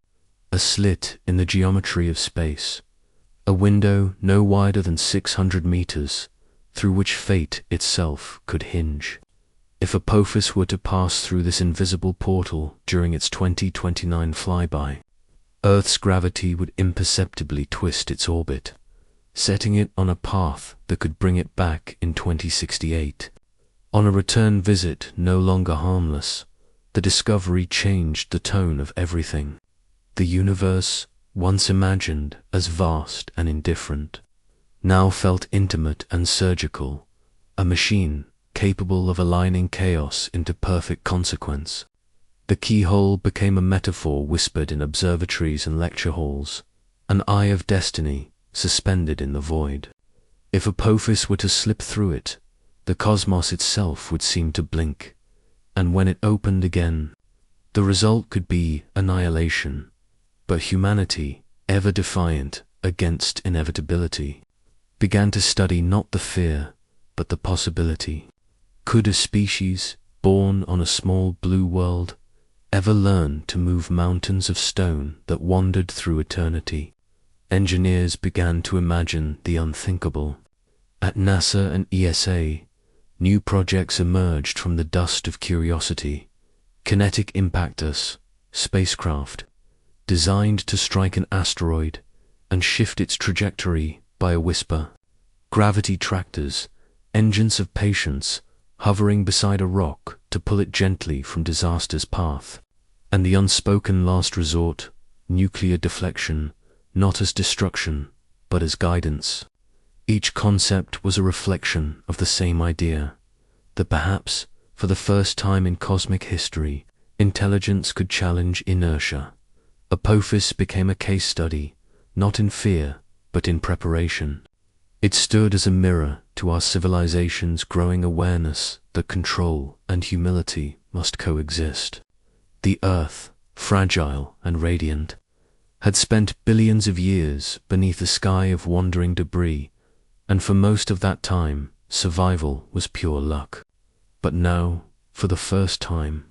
a slit in the geometry of space, a window no wider than 600 meters, through which fate itself could hinge. If Apophis were to pass through this invisible portal during its 2029 flyby, Earth's gravity would imperceptibly twist its orbit, setting it on a path that could bring it back in 2068. On a return visit no longer harmless, the discovery changed the tone of everything. The universe, once imagined as vast and indifferent, now felt intimate and surgical, a machine capable of aligning chaos into perfect consequence. The keyhole became a metaphor whispered in observatories and lecture halls, an eye of destiny suspended in the void. If Apophis were to slip through it, the cosmos itself would seem to blink, and when it opened again, the result could be annihilation. But humanity, ever defiant against inevitability, began to study not the fear, but the possibility. Could a species, born on a small blue world, ever learn to move mountains of stone that wandered through eternity? Engineers began to imagine the unthinkable. At NASA and ESA, new projects emerged from the dust of curiosity. Kinetic Impactors, spacecraft, designed to strike an asteroid and shift its trajectory by a whisper. Gravity tractors, engines of patience, hovering beside a rock to pull it gently from disaster's path. And the unspoken last resort, nuclear deflection, not as destruction, but as guidance. Each concept was a reflection of the same idea, that perhaps, for the first time in cosmic history, intelligence could challenge inertia. Apophis became a case study, not in fear, but in preparation. It stood as a mirror to our civilization's growing awareness that control and humility must coexist. The Earth, fragile and radiant, had spent billions of years beneath a sky of wandering debris, and for most of that time, survival was pure luck. But now, for the first time,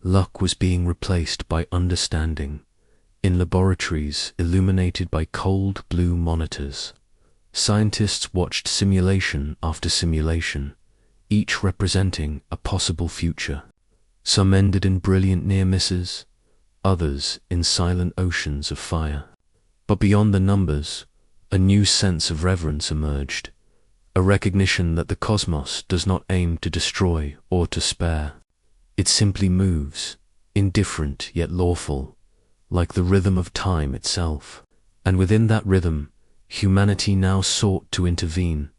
luck was being replaced by understanding. In laboratories illuminated by cold blue monitors, scientists watched simulation after simulation, each representing a possible future. Some ended in brilliant near misses, others in silent oceans of fire. But beyond the numbers, a new sense of reverence emerged, a recognition that the cosmos does not aim to destroy or to spare. It simply moves, indifferent yet lawful, like the rhythm of time itself. And within that rhythm, humanity now sought to intervene,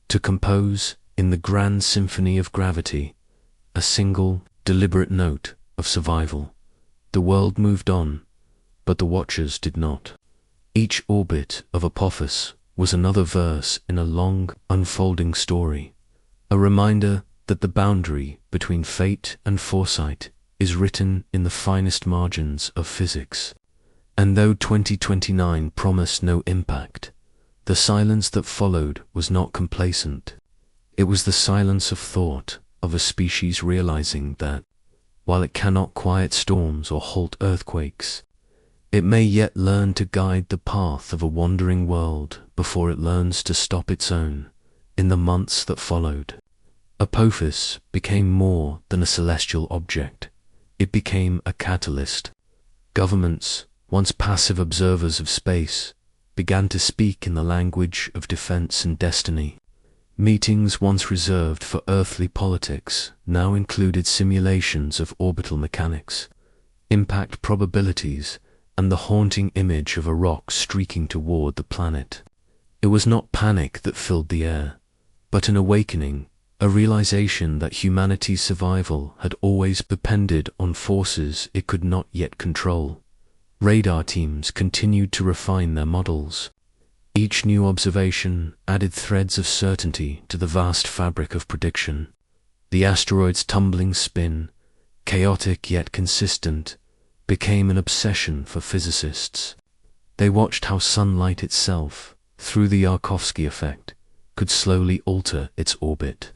to compose, in the grand symphony of gravity, a single, deliberate note of survival. The world moved on, but the watchers did not. Each orbit of Apophis was another verse in a long, unfolding story, a reminder that the boundary between fate and foresight is written in the finest margins of physics. And though 2029 promised no impact, the silence that followed was not complacent. It was the silence of thought, of a species realizing that, while it cannot quiet storms or halt earthquakes, it may yet learn to guide the path of a wandering world before it learns to stop its own. In the months that followed, Apophis became more than a celestial object. It became a catalyst. Governments, once passive observers of space, began to speak in the language of defense and destiny. Meetings once reserved for earthly politics now included simulations of orbital mechanics, impact probabilities, and the haunting image of a rock streaking toward the planet. It was not panic that filled the air, but an awakening, a realization that humanity's survival had always depended on forces it could not yet control. Radar teams continued to refine their models. Each new observation added threads of certainty to the vast fabric of prediction. The asteroid's tumbling spin, chaotic yet consistent, became an obsession for physicists. They watched how sunlight itself, through the Yarkovsky effect, could slowly alter its orbit,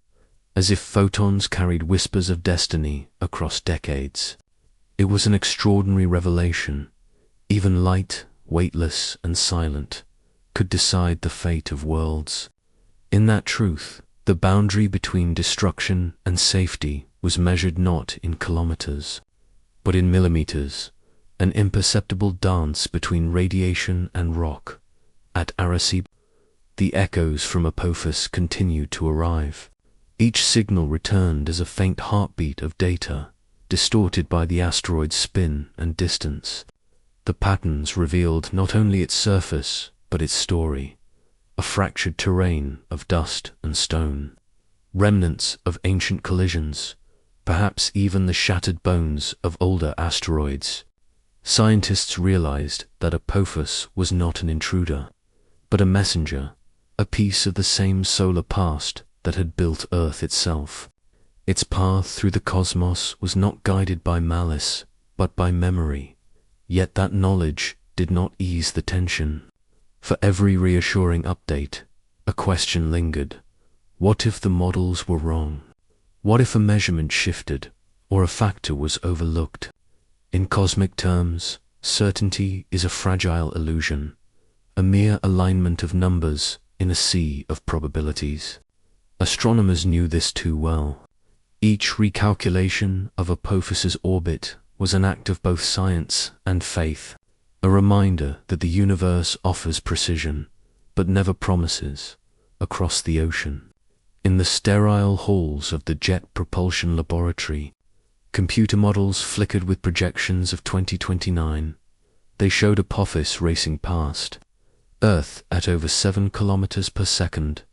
as if photons carried whispers of destiny across decades. It was an extraordinary revelation. Even light, weightless and silent, could decide the fate of worlds. In that truth, the boundary between destruction and safety was measured not in kilometers, but in millimeters, an imperceptible dance between radiation and rock. At Arecibo, the echoes from Apophis continued to arrive. Each signal returned as a faint heartbeat of data, distorted by the asteroid's spin and distance. The patterns revealed not only its surface, but its story, a fractured terrain of dust and stone, remnants of ancient collisions, perhaps even the shattered bones of older asteroids. Scientists realized that Apophis was not an intruder, but a messenger, a piece of the same solar past that had built Earth itself. Its path through the cosmos was not guided by malice, but by memory. Yet that knowledge did not ease the tension. For every reassuring update, a question lingered. What if the models were wrong? What if a measurement shifted, or a factor was overlooked? In cosmic terms, certainty is a fragile illusion, a mere alignment of numbers in a sea of probabilities. Astronomers knew this too well. Each recalculation of Apophis's orbit was an act of both science and faith, a reminder that the universe offers precision, but never promises, across the ocean. In the sterile halls of the Jet Propulsion Laboratory, computer models flickered with projections of 2029. They showed Apophis racing past, Earth at over 7 kilometers per second,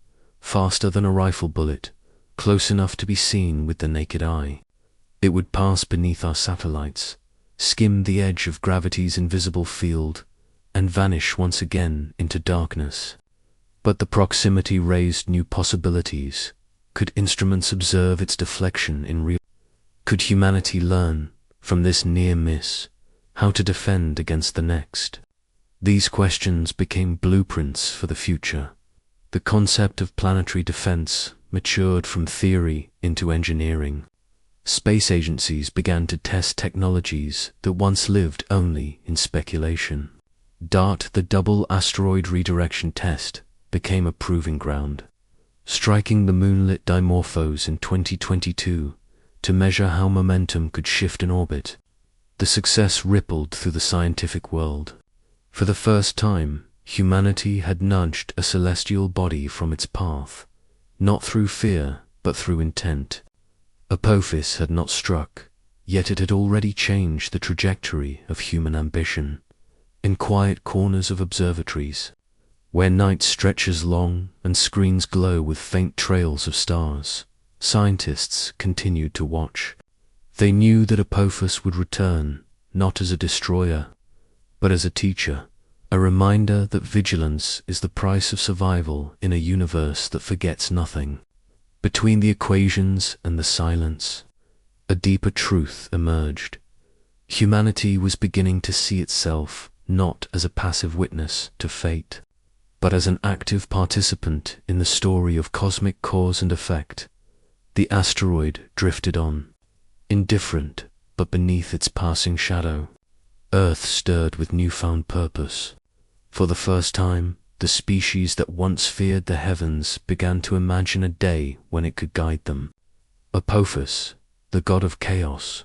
faster than a rifle bullet, close enough to be seen with the naked eye. It would pass beneath our satellites, skim the edge of gravity's invisible field, and vanish once again into darkness. But the proximity raised new possibilities. Could instruments observe its deflection in real? Could humanity learn, from this near miss, how to defend against the next? These questions became blueprints for the future. The concept of planetary defense matured from theory into engineering. Space agencies began to test technologies that once lived only in speculation. DART, the double asteroid redirection test, became a proving ground, striking the moonlit Dimorphos in 2022 to measure how momentum could shift an orbit. The success rippled through the scientific world. For the first time, humanity had nudged a celestial body from its path, not through fear, but through intent. Apophis had not struck, yet it had already changed the trajectory of human ambition. In quiet corners of observatories, where night stretches long and screens glow with faint trails of stars, scientists continued to watch. They knew that Apophis would return, not as a destroyer, but as a teacher, a reminder that vigilance is the price of survival in a universe that forgets nothing. Between the equations and the silence, a deeper truth emerged. Humanity was beginning to see itself not as a passive witness to fate, but as an active participant in the story of cosmic cause and effect. The asteroid drifted on, indifferent but beneath its passing shadow. Earth stirred with newfound purpose. For the first time, the species that once feared the heavens began to imagine a day when it could guide them. Apophis, the god of chaos,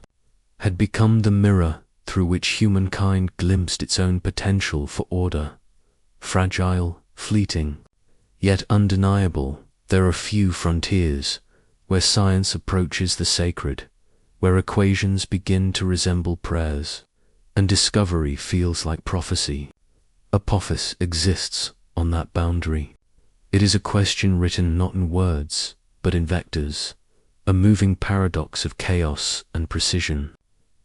had become the mirror through which humankind glimpsed its own potential for order. Fragile, fleeting, yet undeniable, there are few frontiers where science approaches the sacred, where equations begin to resemble prayers, and discovery feels like prophecy. Apophis exists on that boundary. It is a question written not in words, but in vectors, a moving paradox of chaos and precision.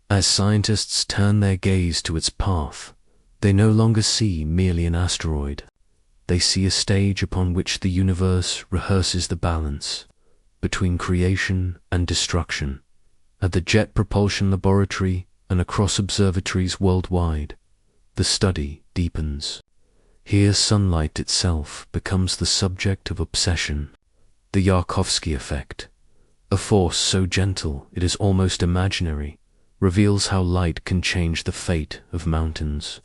As scientists turn their gaze to its path, they no longer see merely an asteroid. They see a stage upon which the universe rehearses the balance between creation and destruction. At the Jet Propulsion Laboratory and across observatories worldwide, the study deepens. Here sunlight itself becomes the subject of obsession. The Yarkovsky effect, a force so gentle it is almost imaginary, reveals how light can change the fate of mountains.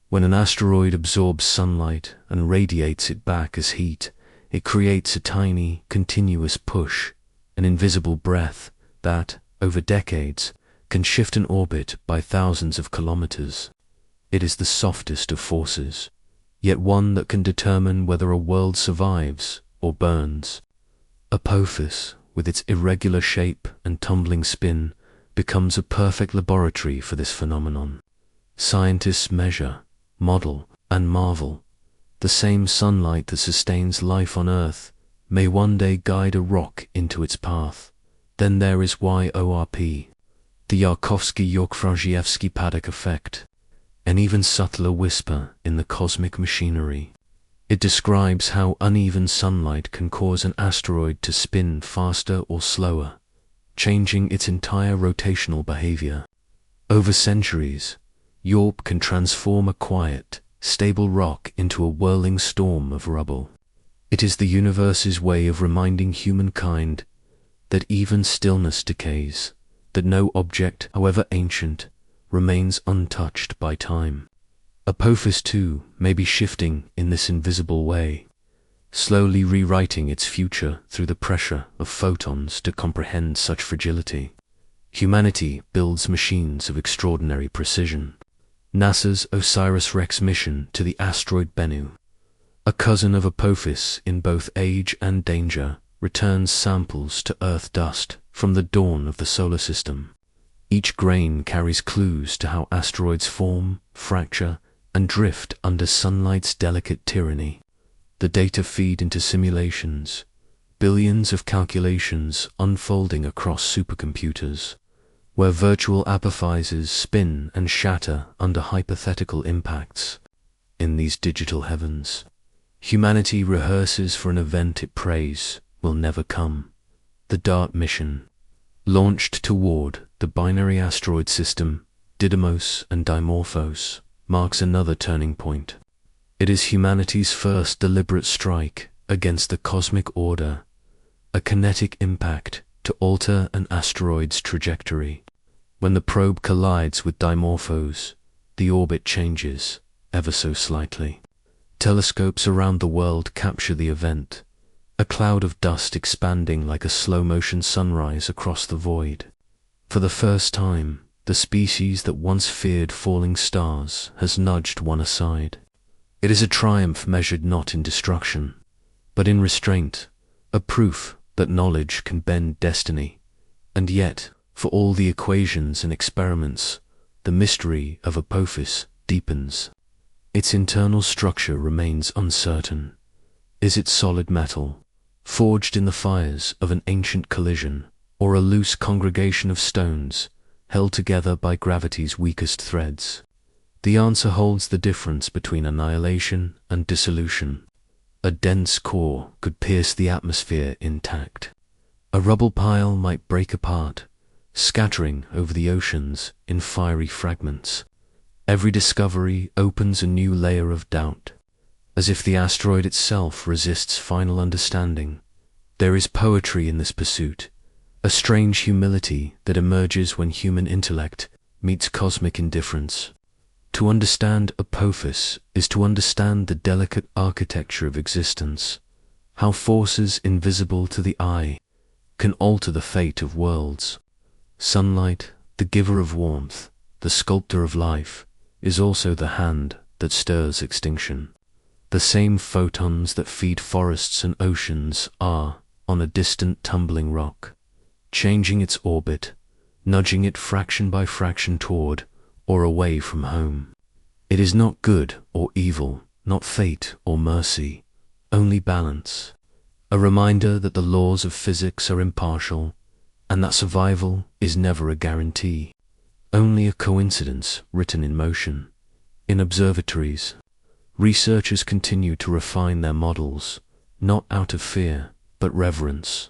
When an asteroid absorbs sunlight and radiates it back as heat, it creates a tiny, continuous push, an invisible breath that, over decades, can shift an orbit by thousands of kilometers. It is the softest of forces, yet one that can determine whether a world survives or burns. Apophis, with its irregular shape and tumbling spin, becomes a perfect laboratory for this phenomenon. Scientists measure, model, and marvel. The same sunlight that sustains life on Earth may one day guide a rock into its path. Then there is YORP, the Yarkovsky-York-Frangievsky-Paddock effect, an even subtler whisper in the cosmic machinery. It describes how uneven sunlight can cause an asteroid to spin faster or slower, changing its entire rotational behavior. Over centuries, YORP can transform a quiet, stable rock into a whirling storm of rubble. It is the universe's way of reminding humankind that even stillness decays, that no object, however ancient, remains untouched by time. Apophis too may be shifting in this invisible way, slowly rewriting its future through the pressure of photons to comprehend such fragility. Humanity builds machines of extraordinary precision. NASA's OSIRIS-REx mission to the asteroid Bennu, a cousin of Apophis in both age and danger, returns samples to Earth dust from the dawn of the solar system. Each grain carries clues to how asteroids form, fracture, and drift under sunlight's delicate tyranny. The data feed into simulations, billions of calculations unfolding across supercomputers, where virtual apophyses spin and shatter under hypothetical impacts. In these digital heavens, humanity rehearses for an event it prays will never come. The DART mission, launched toward the binary asteroid system Didymos and Dimorphos, marks another turning point. It is humanity's first deliberate strike against the cosmic order, a kinetic impact to alter an asteroid's trajectory. When the probe collides with Dimorphos, the orbit changes, ever so slightly. Telescopes around the world capture the event, a cloud of dust expanding like a slow-motion sunrise across the void. For the first time, the species that once feared falling stars has nudged one aside. It is a triumph measured not in destruction, but in restraint, a proof that knowledge can bend destiny. And yet, for all the equations and experiments, the mystery of Apophis deepens. Its internal structure remains uncertain. Is it solid metal, forged in the fires of an ancient collision, or a loose congregation of stones, held together by gravity's weakest threads? The answer holds the difference between annihilation and dissolution. A dense core could pierce the atmosphere intact. A rubble pile might break apart, scattering over the oceans in fiery fragments. Every discovery opens a new layer of doubt, as if the asteroid itself resists final understanding. There is poetry in this pursuit, a strange humility that emerges when human intellect meets cosmic indifference. To understand Apophis is to understand the delicate architecture of existence, how forces invisible to the eye can alter the fate of worlds. Sunlight, the giver of warmth, the sculptor of life, is also the hand that stirs extinction. The same photons that feed forests and oceans are, on a distant tumbling rock, changing its orbit, nudging it fraction by fraction toward or away from home. It is not good or evil, not fate or mercy, only balance. a reminder that the laws of physics are impartial and that survival is never a guarantee, only a coincidence written in motion. In observatories, researchers continue to refine their models, not out of fear, but reverence.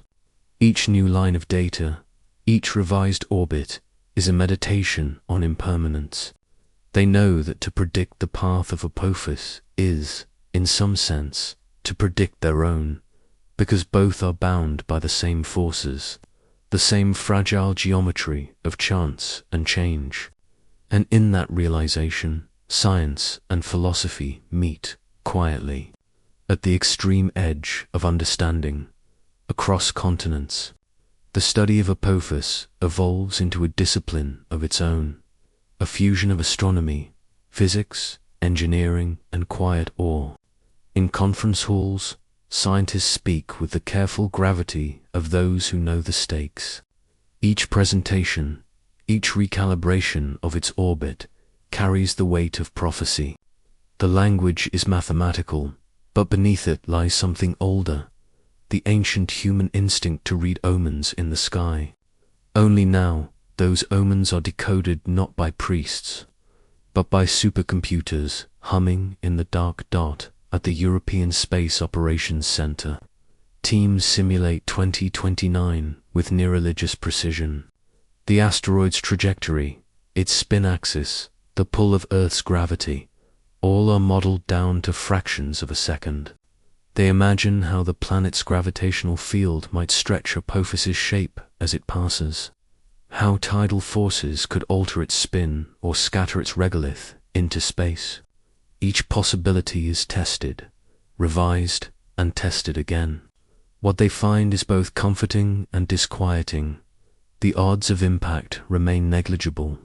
Each new line of data, each revised orbit, is a meditation on impermanence. They know that to predict the path of Apophis is, in some sense, to predict their own, because both are bound by the same forces, the same fragile geometry of chance and change. And in that realization, science and philosophy meet quietly, at the extreme edge of understanding, across continents. The study of Apophis evolves into a discipline of its own, a fusion of astronomy, physics, engineering, and quiet awe. In conference halls, scientists speak with the careful gravity of those who know the stakes. Each presentation, each recalibration of its orbit carries the weight of prophecy. The language is mathematical, but beneath it lies something older, the ancient human instinct to read omens in the sky. Only now, those omens are decoded not by priests, but by supercomputers humming in the dark dot at the European Space Operations Center. Teams simulate 2029 with near-religious precision. The asteroid's trajectory, its spin axis, the pull of Earth's gravity, all are modeled down to fractions of a second. They imagine how the planet's gravitational field might stretch Apophis's shape as it passes, how tidal forces could alter its spin or scatter its regolith into space. Each possibility is tested, revised, and tested again. What they find is both comforting and disquieting. The odds of impact remain negligible,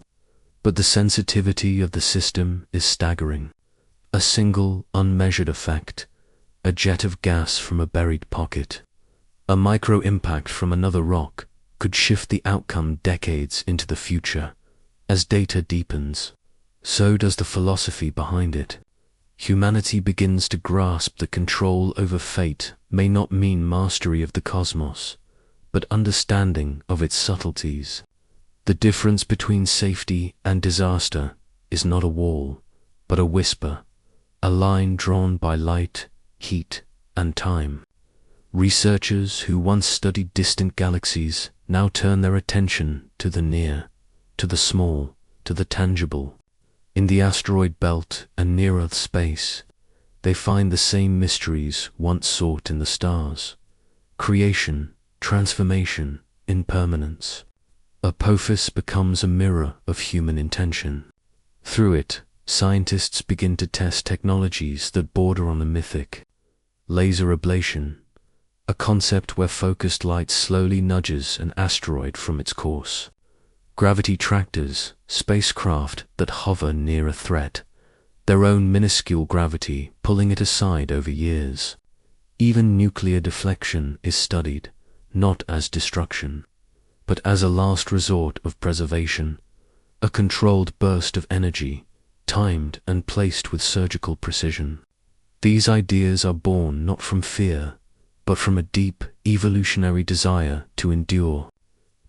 but the sensitivity of the system is staggering. A single, unmeasured effect, a jet of gas from a buried pocket, a micro-impact from another rock, could shift the outcome decades into the future. As data deepens, so does the philosophy behind it. Humanity begins to grasp that control over fate may not mean mastery of the cosmos, but understanding of its subtleties. The difference between safety and disaster is not a wall, but a whisper, a line drawn by light, heat, and time. Researchers who once studied distant galaxies now turn their attention to the near, to the small, to the tangible. In the asteroid belt and near-Earth space, they find the same mysteries once sought in the stars: creation, transformation, impermanence. Apophis becomes a mirror of human intention. Through it, scientists begin to test technologies that border on the mythic. Laser ablation, a concept where focused light slowly nudges an asteroid from its course. Gravity tractors, spacecraft that hover near a threat, their own minuscule gravity pulling it aside over years. Even nuclear deflection is studied, not as destruction, but as a last resort of preservation, a controlled burst of energy, timed and placed with surgical precision. These ideas are born not from fear, but from a deep evolutionary desire to endure,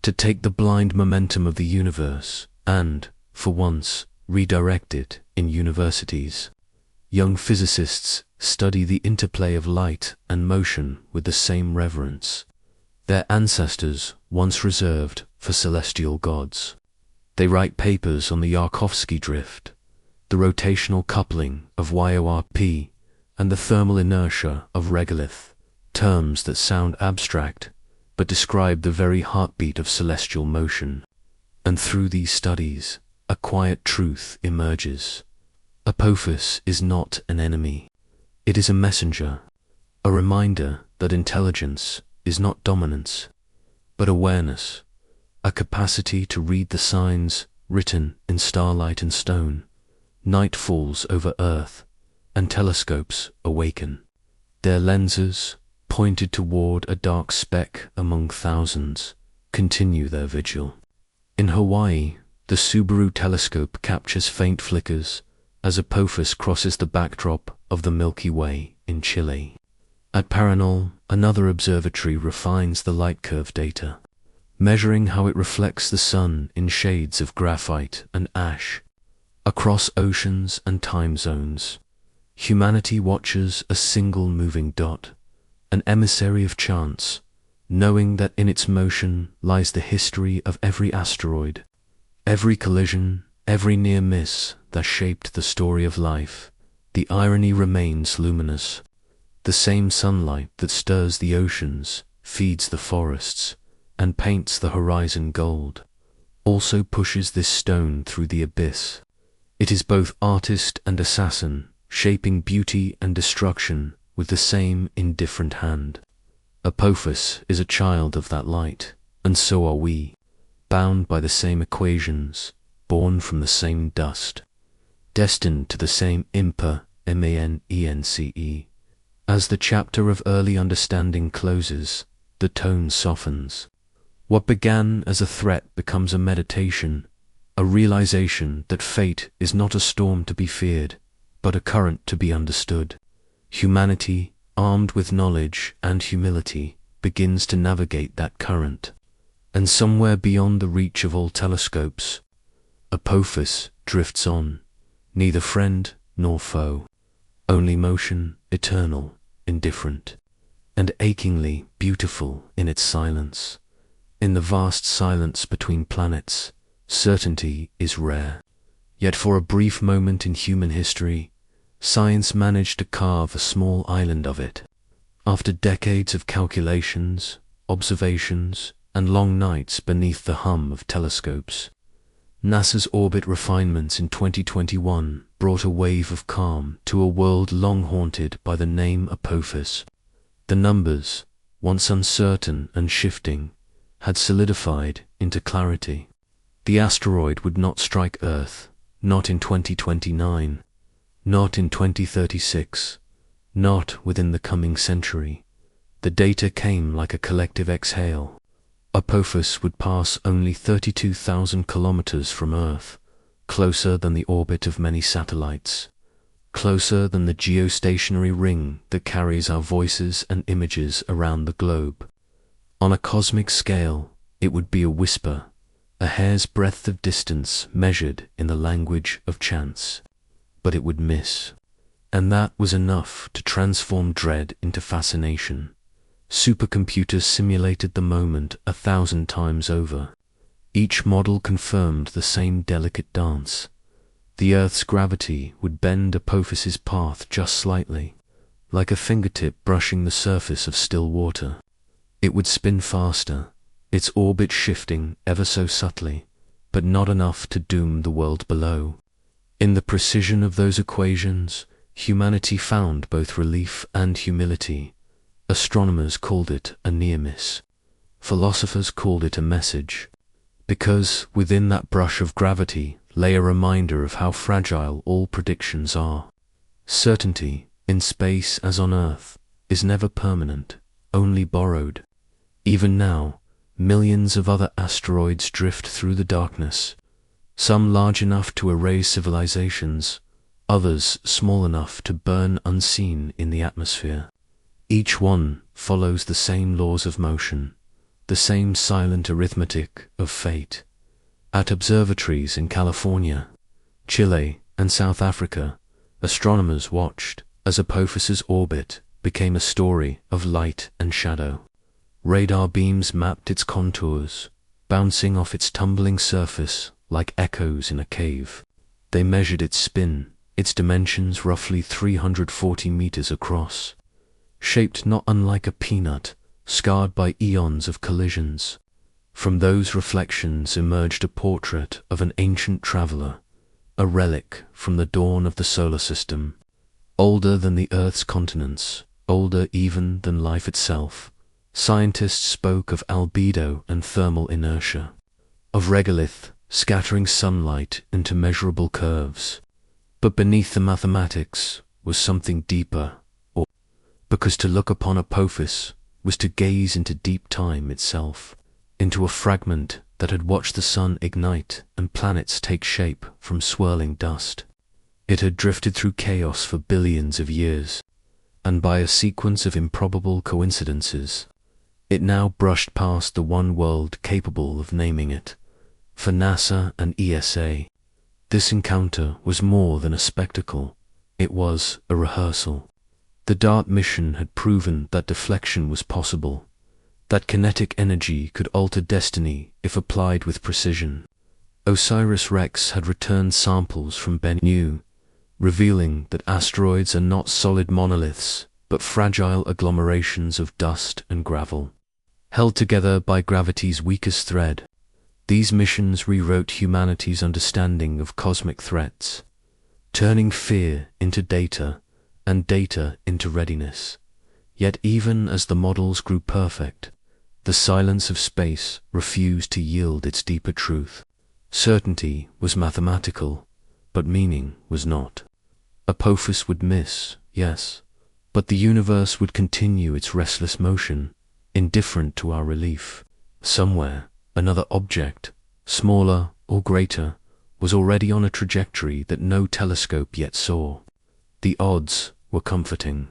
to take the blind momentum of the universe and, for once, redirect it in universities. Young physicists study the interplay of light and motion with the same reverence. Their ancestors once reserved for celestial gods. They write papers on the Yarkovsky drift, the rotational coupling of YORP, and the thermal inertia of regolith, terms that sound abstract but describe the very heartbeat of celestial motion. And through these studies, a quiet truth emerges. Apophis is not an enemy. It is a messenger, a reminder that intelligence is not dominance, but awareness, a capacity to read the signs written in starlight and stone. Night falls over Earth, and telescopes awaken. Their lenses, pointed toward a dark speck among thousands, continue their vigil. In Hawaii, the Subaru telescope captures faint flickers as Apophis crosses the backdrop of the Milky Way in Chile. At Paranol, another observatory refines the light curve data, measuring how it reflects the sun in shades of graphite and ash. Across oceans and time zones, humanity watches a single moving dot, an emissary of chance, knowing that in its motion lies the history of every asteroid, every collision, every near miss that shaped the story of life. The irony remains luminous. The same sunlight that stirs the oceans, feeds the forests, and paints the horizon gold, also pushes this stone through the abyss. It is both artist and assassin, shaping beauty and destruction with the same indifferent hand. Apophis is a child of that light, and so are we, bound by the same equations, born from the same dust, destined to the same impermanence. As the chapter of early understanding closes, the tone softens. What began as a threat becomes a meditation, a realization that fate is not a storm to be feared, but a current to be understood. Humanity, armed with knowledge and humility, begins to navigate that current. And somewhere beyond the reach of all telescopes, Apophis drifts on, neither friend nor foe, only motion, eternal, indifferent, and achingly beautiful in its silence. In the vast silence between planets, certainty is rare. Yet for a brief moment in human history, science managed to carve a small island of it. After decades of calculations, observations, and long nights beneath the hum of telescopes, NASA's orbit refinements in 2021 brought a wave of calm to a world long haunted by the name Apophis. The numbers, once uncertain and shifting, had solidified into clarity. The asteroid would not strike Earth, not in 2029, not in 2036, not within the coming century. The data came like a collective exhale. Apophis would pass only 32,000 kilometers from Earth, closer than the orbit of many satellites, closer than the geostationary ring that carries our voices and images around the globe. On a cosmic scale, it would be a whisper, a hair's breadth of distance measured in the language of chance. But it would miss. And that was enough to transform dread into fascination. Supercomputers simulated the moment 1,000 times over. Each model confirmed the same delicate dance. The Earth's gravity would bend Apophis's path just slightly, like a fingertip brushing the surface of still water. It would spin faster, its orbit shifting ever so subtly, but not enough to doom the world below. In the precision of those equations, humanity found both relief and humility. Astronomers called it a near miss. Philosophers called it a message. Because within that brush of gravity lay a reminder of how fragile all predictions are. Certainty, in space as on Earth, is never permanent, only borrowed. Even now, millions of other asteroids drift through the darkness, some large enough to erase civilizations, others small enough to burn unseen in the atmosphere. Each one follows the same laws of motion, the same silent arithmetic of fate. At observatories in California, Chile, and South Africa, astronomers watched as Apophis's orbit became a story of light and shadow. Radar beams mapped its contours, bouncing off its tumbling surface like echoes in a cave. They measured its spin, its dimensions roughly 340 meters across, shaped not unlike a peanut, scarred by eons of collisions. From those reflections emerged a portrait of an ancient traveler, a relic from the dawn of the solar system, older than the Earth's continents, older even than life itself. Scientists spoke of albedo and thermal inertia, of regolith scattering sunlight into measurable curves. But beneath the mathematics was something deeper, because to look upon Apophis was to gaze into deep time itself, into a fragment that had watched the sun ignite and planets take shape from swirling dust. It had drifted through chaos for billions of years, and by a sequence of improbable coincidences, it now brushed past the one world capable of naming it. For NASA and ESA, this encounter was more than a spectacle, it was a rehearsal. The DART mission had proven that deflection was possible, that kinetic energy could alter destiny if applied with precision. OSIRIS-REx had returned samples from Bennu, revealing that asteroids are not solid monoliths, but fragile agglomerations of dust and gravel. Held together by gravity's weakest thread, these missions rewrote humanity's understanding of cosmic threats, turning fear into data and data into readiness. Yet even as the models grew perfect, the silence of space refused to yield its deeper truth. Certainty was mathematical, but meaning was not. Apophis would miss, yes, but the universe would continue its restless motion, indifferent to our relief. Somewhere, another object, smaller or greater, was already on a trajectory that no telescope yet saw. The odds were comforting.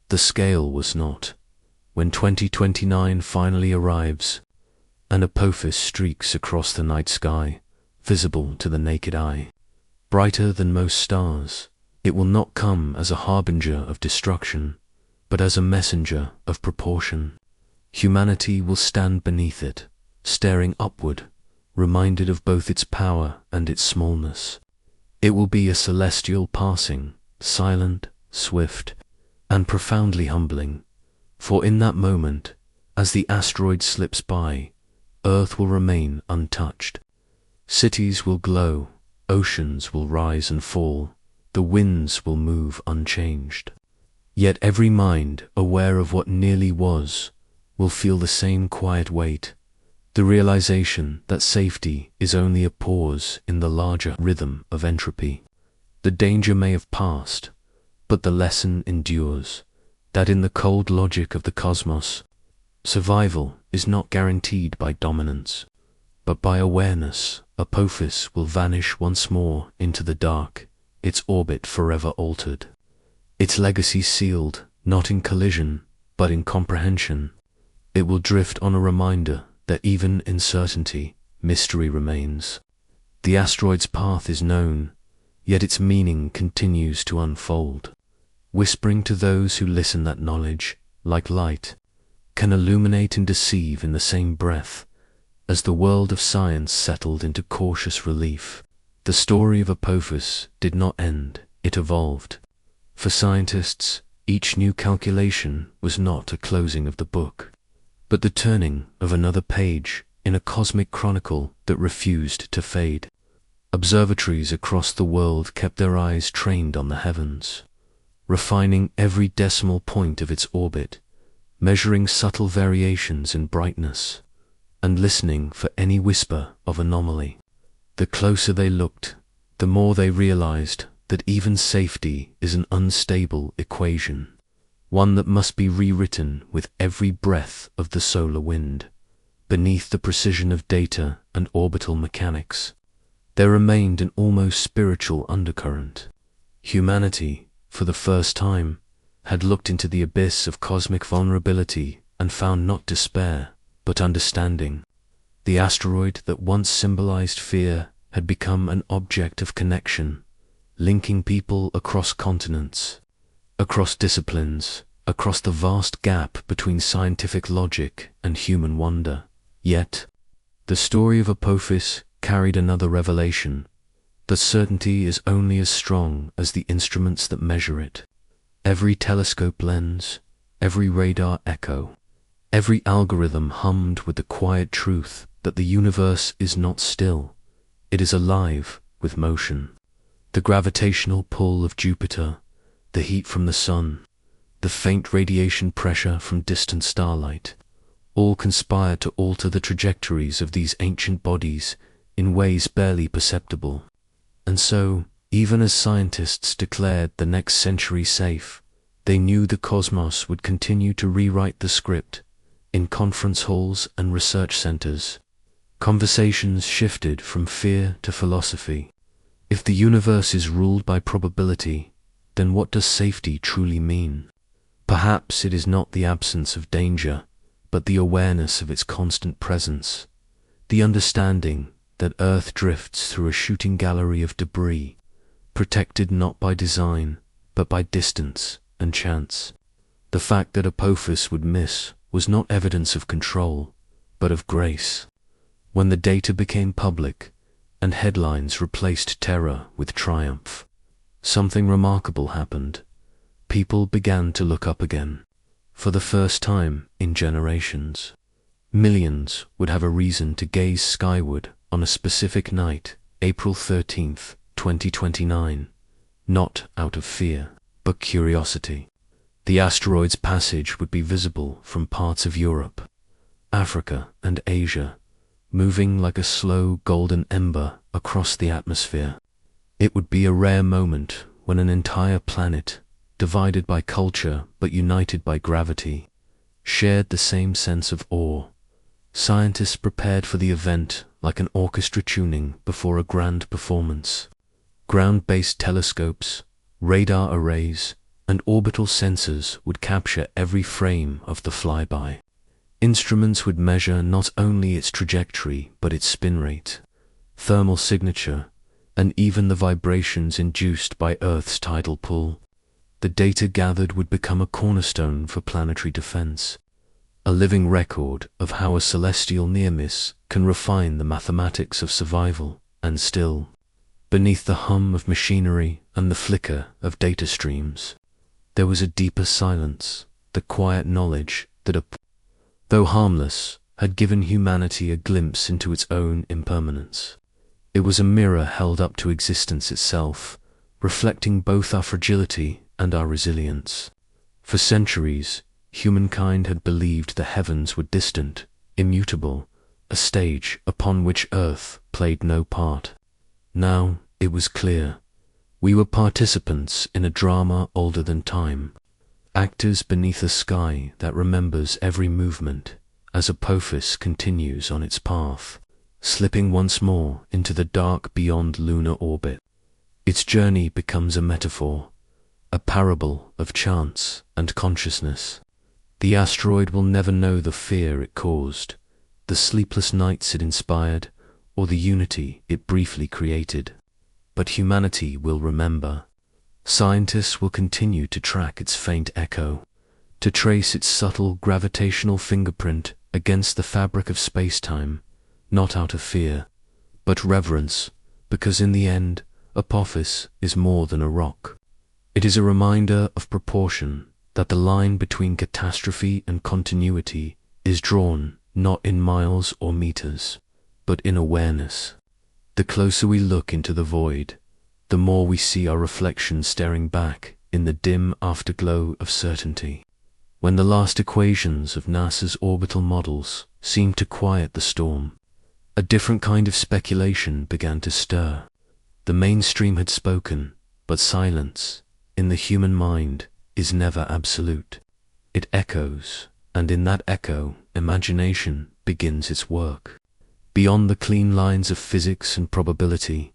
The scale was not. When 2029 finally arrives, and Apophis streaks across the night sky, visible to the naked eye, brighter than most stars, it will not come as a harbinger of destruction, but as a messenger of propulsion. Humanity will stand beneath it, staring upward, reminded of both its power and its smallness. It will be a celestial passing, silent, swift, and profoundly humbling, for in that moment, as the asteroid slips by, Earth will remain untouched. Cities will glow, oceans will rise and fall, the winds will move unchanged. Yet every mind aware of what nearly was will feel the same quiet weight, the realization that safety is only a pause in the larger rhythm of entropy. The danger may have passed, but the lesson endures, that in the cold logic of the cosmos, survival is not guaranteed by dominance, but by awareness. Apophis will vanish once more into the dark, its orbit forever altered, its legacy sealed, not in collision, but in comprehension. It will drift on a reminder that even in certainty, mystery remains. The asteroid's path is known, yet its meaning continues to unfold, whispering to those who listen that knowledge, like light, can illuminate and deceive in the same breath. As the world of science settled into cautious relief, the story of Apophis did not end, it evolved. For scientists, each new calculation was not a closing of the book, but the turning of another page in a cosmic chronicle that refused to fade. Observatories across the world kept their eyes trained on the heavens, refining every decimal point of its orbit, measuring subtle variations in brightness, and listening for any whisper of anomaly. The closer they looked, the more they realized that even safety is an unstable equation, one that must be rewritten with every breath of the solar wind. Beneath the precision of data and orbital mechanics, there remained an almost spiritual undercurrent. Humanity, for the first time, had looked into the abyss of cosmic vulnerability and found not despair, but understanding. The asteroid that once symbolized fear had become an object of connection, linking people across continents, across disciplines, across the vast gap between scientific logic and human wonder. Yet, the story of Apophis carried another revelation, that certainty is only as strong as the instruments that measure it. Every telescope lens, every radar echo, every algorithm hummed with the quiet truth that the universe is not still, it is alive with motion. The gravitational pull of Jupiter, the heat from the sun, the faint radiation pressure from distant starlight, all conspire to alter the trajectories of these ancient bodies in ways barely perceptible. And so, even as scientists declared the next century safe, they knew the cosmos would continue to rewrite the script. In conference halls and research centers, conversations shifted from fear to philosophy. If the universe is ruled by probability, then what does safety truly mean? Perhaps it is not the absence of danger, but the awareness of its constant presence, the understanding that Earth drifts through a shooting gallery of debris, protected not by design, but by distance and chance. The fact that Apophis would miss was not evidence of control, but of grace. When the data became public, and headlines replaced terror with triumph, something remarkable happened. People began to look up again. For the first time in generations, millions would have a reason to gaze skyward on a specific night, April 13th, 2029, not out of fear, but curiosity. The asteroid's passage would be visible from parts of Europe, Africa, and Asia, moving like a slow golden ember across the atmosphere. It would be a rare moment when an entire planet, divided by culture but united by gravity, shared the same sense of awe. Scientists prepared for the event like an orchestra tuning before a grand performance. Ground-based telescopes, radar arrays, and orbital sensors would capture every frame of the flyby. Instruments would measure not only its trajectory but its spin rate, thermal signature, and even the vibrations induced by Earth's tidal pull. The data gathered would become a cornerstone for planetary defense, a living record of how a celestial near-miss can refine the mathematics of survival. And still, beneath the hum of machinery and the flicker of data streams, there was a deeper silence, the quiet knowledge that, though harmless, had given humanity a glimpse into its own impermanence. It was a mirror held up to existence itself, reflecting both our fragility and our resilience. For centuries, humankind had believed the heavens were distant, immutable, a stage upon which Earth played no part. Now it was clear. We were participants in a drama older than time, actors beneath a sky that remembers every movement as Apophis continues on its path, slipping once more into the dark beyond lunar orbit. Its journey becomes a metaphor, a parable of chance and consciousness. The asteroid will never know the fear it caused, the sleepless nights it inspired, or the unity it briefly created. But humanity will remember. Scientists will continue to track its faint echo, to trace its subtle gravitational fingerprint against the fabric of space-time, not out of fear, but reverence, because in the end, Apophis is more than a rock. It is a reminder of proportion, that the line between catastrophe and continuity is drawn not in miles or meters, but in awareness. The closer we look into the void, the more we see our reflection staring back in the dim afterglow of certainty. When the last equations of NASA's orbital models seemed to quiet the storm, a different kind of speculation began to stir. The mainstream had spoken, but silence, in the human mind, is never absolute. It echoes, and in that echo, imagination begins its work. Beyond the clean lines of physics and probability,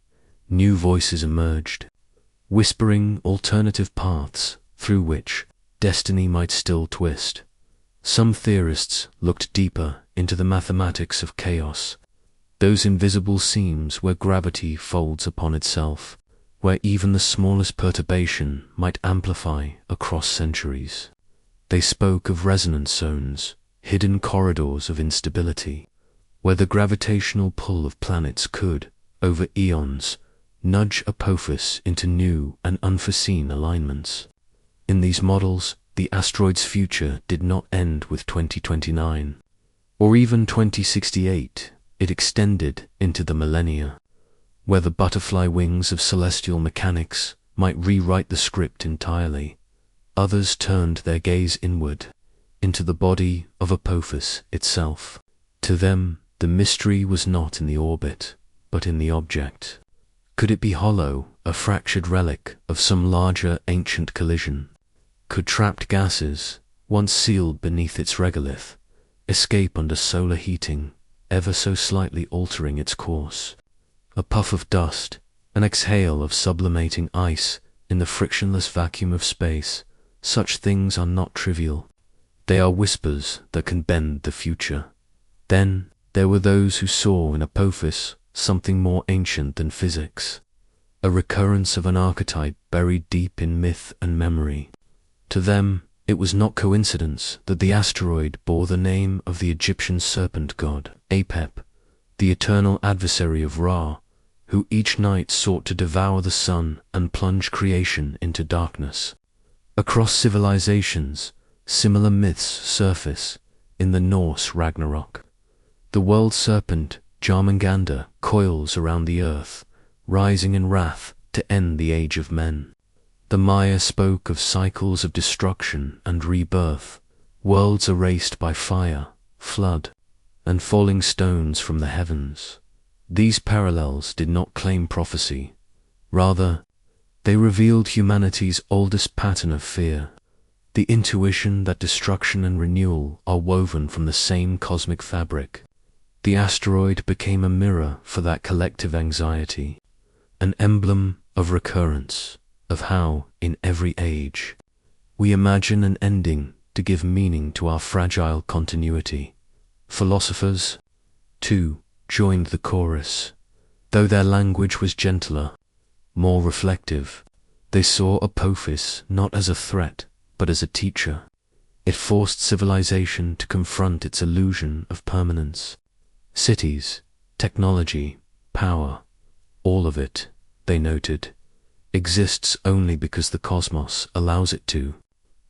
new voices emerged, whispering alternative paths through which destiny might still twist. Some theorists looked deeper into the mathematics of chaos, those invisible seams where gravity folds upon itself, where even the smallest perturbation might amplify across centuries. They spoke of resonance zones, hidden corridors of instability, where the gravitational pull of planets could, over eons, nudge Apophis into new and unforeseen alignments. In these models, the asteroid's future did not end with 2029, or even 2068. It extended into the millennia, where the butterfly wings of celestial mechanics might rewrite the script entirely. Others turned their gaze inward, into the body of Apophis itself. To them, the mystery was not in the orbit, but in the object. Could it be hollow, a fractured relic of some larger ancient collision? Could trapped gases, once sealed beneath its regolith, escape under solar heating, ever so slightly altering its course? A puff of dust, an exhale of sublimating ice in the frictionless vacuum of space, such things are not trivial. They are whispers that can bend the future. Then there were those who saw in Apophis something more ancient than physics, a recurrence of an archetype buried deep in myth and memory. To them, it was not coincidence that the asteroid bore the name of the Egyptian serpent god, Apep, the eternal adversary of Ra, who each night sought to devour the sun and plunge creation into darkness. Across civilizations, similar myths surface. In the Norse Ragnarok, the world serpent Jarmungandr coils around the earth, rising in wrath to end the age of men. The Maya spoke of cycles of destruction and rebirth, worlds erased by fire, flood, and falling stones from the heavens. These parallels did not claim prophecy. Rather, they revealed humanity's oldest pattern of fear, the intuition that destruction and renewal are woven from the same cosmic fabric. The asteroid became a mirror for that collective anxiety, an emblem of recurrence, of how, in every age, we imagine an ending to give meaning to our fragile continuity. Philosophers, too, joined the chorus. Though their language was gentler, more reflective, they saw Apophis not as a threat, but as a teacher. It forced civilization to confront its illusion of permanence. Cities, technology, power, all of it, they noted, exists only because the cosmos allows it to.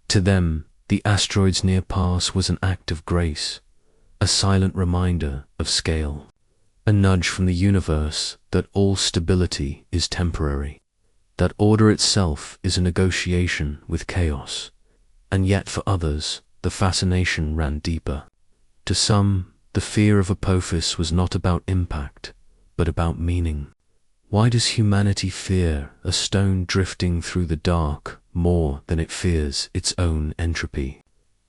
To them, the asteroid's near pass was an act of grace, a silent reminder of scale, a nudge from the universe that all stability is temporary, that order itself is a negotiation with chaos. And yet for others, the fascination ran deeper. To some, the fear of Apophis was not about impact, but about meaning. Why does humanity fear a stone drifting through the dark more than it fears its own entropy?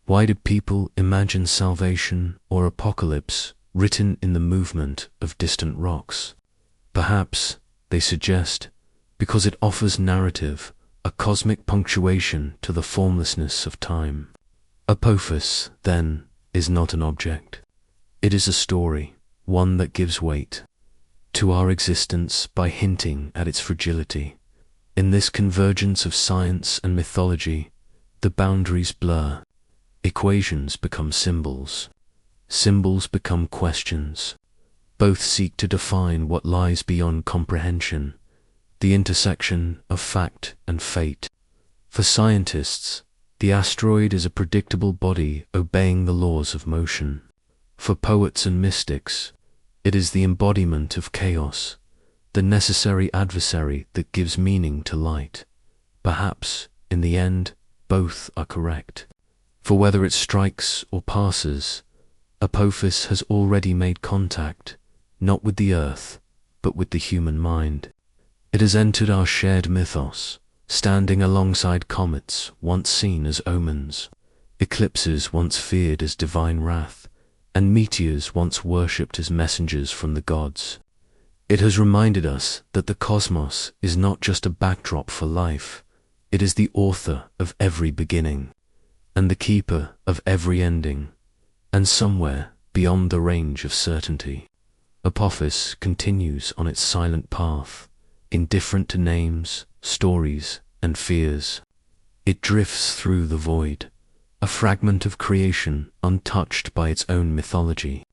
Why do people imagine salvation or apocalypse written in the movement of distant rocks? Perhaps, they suggest, because it offers narrative, a cosmic punctuation to the formlessness of time. Apophis, then, is not an object. It is a story, one that gives weight to our existence by hinting at its fragility. In this convergence of science and mythology, the boundaries blur. Equations become symbols. Symbols become questions. Both seek to define what lies beyond comprehension, the intersection of fact and fate. For scientists, the asteroid is a predictable body obeying the laws of motion. For poets and mystics, it is the embodiment of chaos, the necessary adversary that gives meaning to light. Perhaps, in the end, both are correct. For whether it strikes or passes, Apophis has already made contact, not with the earth, but with the human mind. It has entered our shared mythos, standing alongside comets once seen as omens, eclipses once feared as divine wrath, and meteors once worshipped as messengers from the gods. It has reminded us that the cosmos is not just a backdrop for life, it is the author of every beginning, and the keeper of every ending, and somewhere beyond the range of certainty, Apophis continues on its silent path, indifferent to names, stories, and fears. It drifts through the void, a fragment of creation untouched by its own mythology.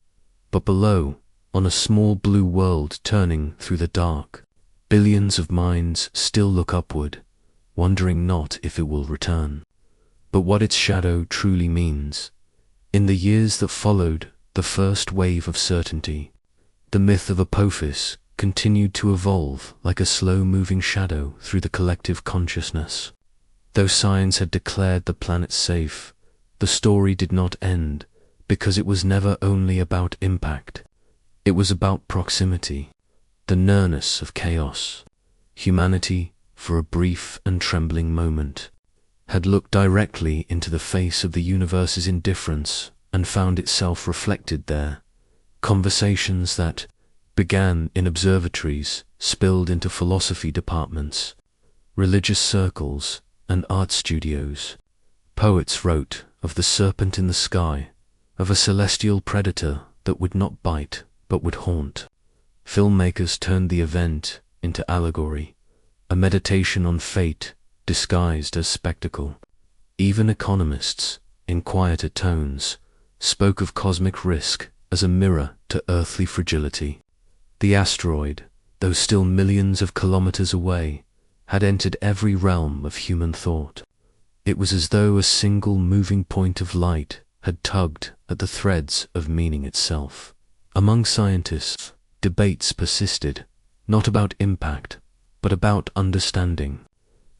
But below, on a small blue world turning through the dark, billions of minds still look upward, wondering not if it will return, but what its shadow truly means. In the years that followed the first wave of certainty, the myth of Apophis continued to evolve like a slow-moving shadow through the collective consciousness. Though science had declared the planet safe, the story did not end, because it was never only about impact. It was about proximity, the nearness of chaos. Humanity, for a brief and trembling moment, had looked directly into the face of the universe's indifference and found itself reflected there. Conversations that began in observatories spilled into philosophy departments, religious circles, and art studios. Poets wrote of the serpent in the sky, of a celestial predator that would not bite but would haunt. Filmmakers turned the event into allegory, a meditation on fate disguised as spectacle. Even economists, in quieter tones, spoke of cosmic risk as a mirror to earthly fragility. The asteroid, though still millions of kilometers away, had entered every realm of human thought. It was as though a single moving point of light had tugged at the threads of meaning itself. Among scientists, debates persisted, not about impact, but about understanding.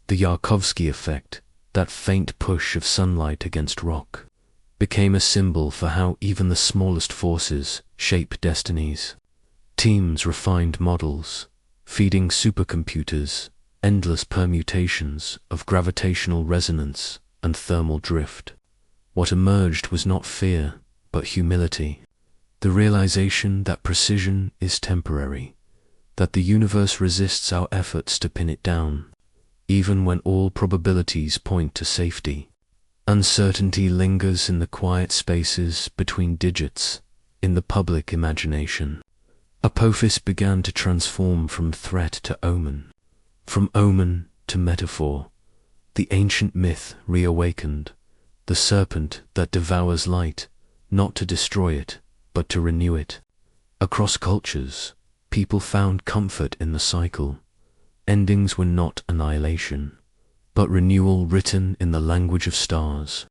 The Yarkovsky effect, that faint push of sunlight against rock, became a symbol for how even the smallest forces shape destinies. Teams refined models, feeding supercomputers endless permutations of gravitational resonance and thermal drift. What emerged was not fear, but humility. The realization that precision is temporary, that the universe resists our efforts to pin it down, even when all probabilities point to safety. Uncertainty lingers in the quiet spaces between digits, in the public imagination. Apophis began to transform from threat to omen, from omen to metaphor. The ancient myth reawakened, the serpent that devours light, not to destroy it, but to renew it. Across cultures, people found comfort in the cycle. Endings were not annihilation, but renewal written in the language of stars.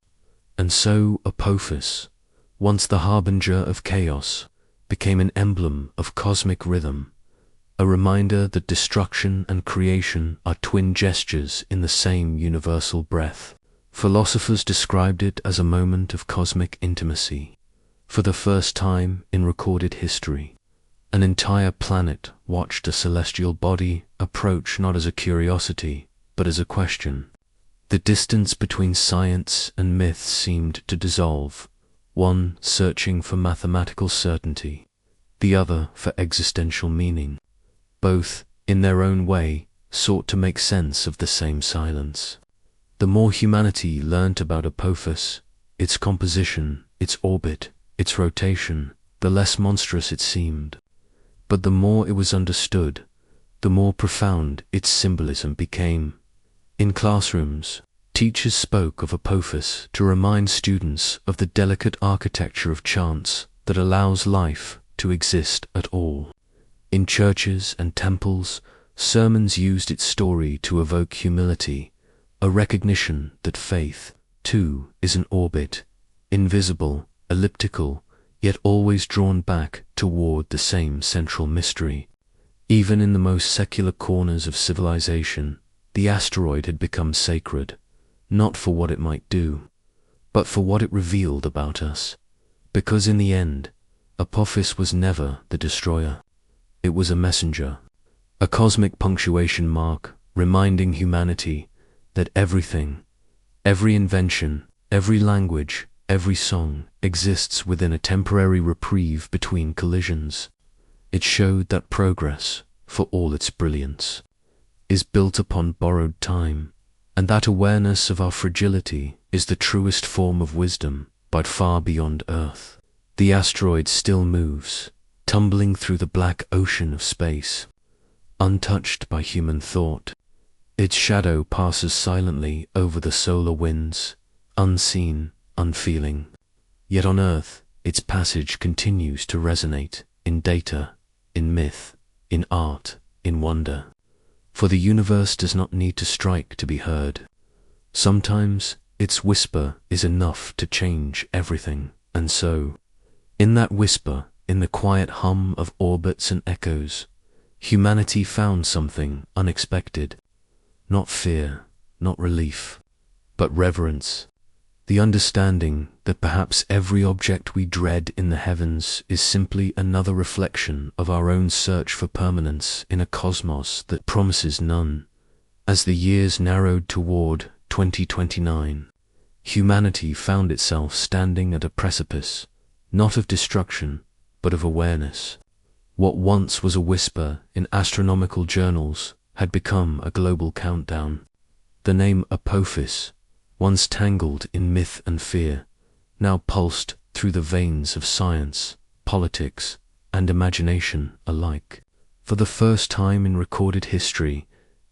And so Apophis, once the harbinger of chaos, became an emblem of cosmic rhythm, a reminder that destruction and creation are twin gestures in the same universal breath. Philosophers described it as a moment of cosmic intimacy. For the first time in recorded history, an entire planet watched a celestial body approach not as a curiosity, but as a question. The distance between science and myth seemed to dissolve, one searching for mathematical certainty, the other for existential meaning. Both, in their own way, sought to make sense of the same silence. The more humanity learnt about Apophis, its composition, its orbit, its rotation, the less monstrous it seemed. But the more it was understood, the more profound its symbolism became. In classrooms, teachers spoke of Apophis to remind students of the delicate architecture of chance that allows life to exist at all. In churches and temples, sermons used its story to evoke humility, a recognition that faith, too, is an orbit, invisible, elliptical, yet always drawn back toward the same central mystery. Even in the most secular corners of civilization, the asteroid had become sacred, not for what it might do, but for what it revealed about us. Because in the end, Apophis was never the destroyer. It was a messenger, a cosmic punctuation mark reminding humanity that everything, every invention, every language, every song exists within a temporary reprieve between collisions. It showed that progress, for all its brilliance, is built upon borrowed time, and that awareness of our fragility is the truest form of wisdom, but far beyond Earth. The asteroid still moves, tumbling through the black ocean of space, untouched by human thought. Its shadow passes silently over the solar winds, unseen, unfeeling. Yet on Earth, its passage continues to resonate in data, in myth, in art, in wonder. For the universe does not need to strike to be heard. Sometimes its whisper is enough to change everything, and so, in that whisper, in the quiet hum of orbits and echoes, humanity found something unexpected. Not fear, not relief, but reverence. The understanding that perhaps every object we dread in the heavens is simply another reflection of our own search for permanence in a cosmos that promises none. As the years narrowed toward 2029, humanity found itself standing at a precipice, not of destruction, but of awareness. What once was a whisper in astronomical journals had become a global countdown. The name Apophis, once tangled in myth and fear, now pulsed through the veins of science, politics, and imagination alike. For the first time in recorded history,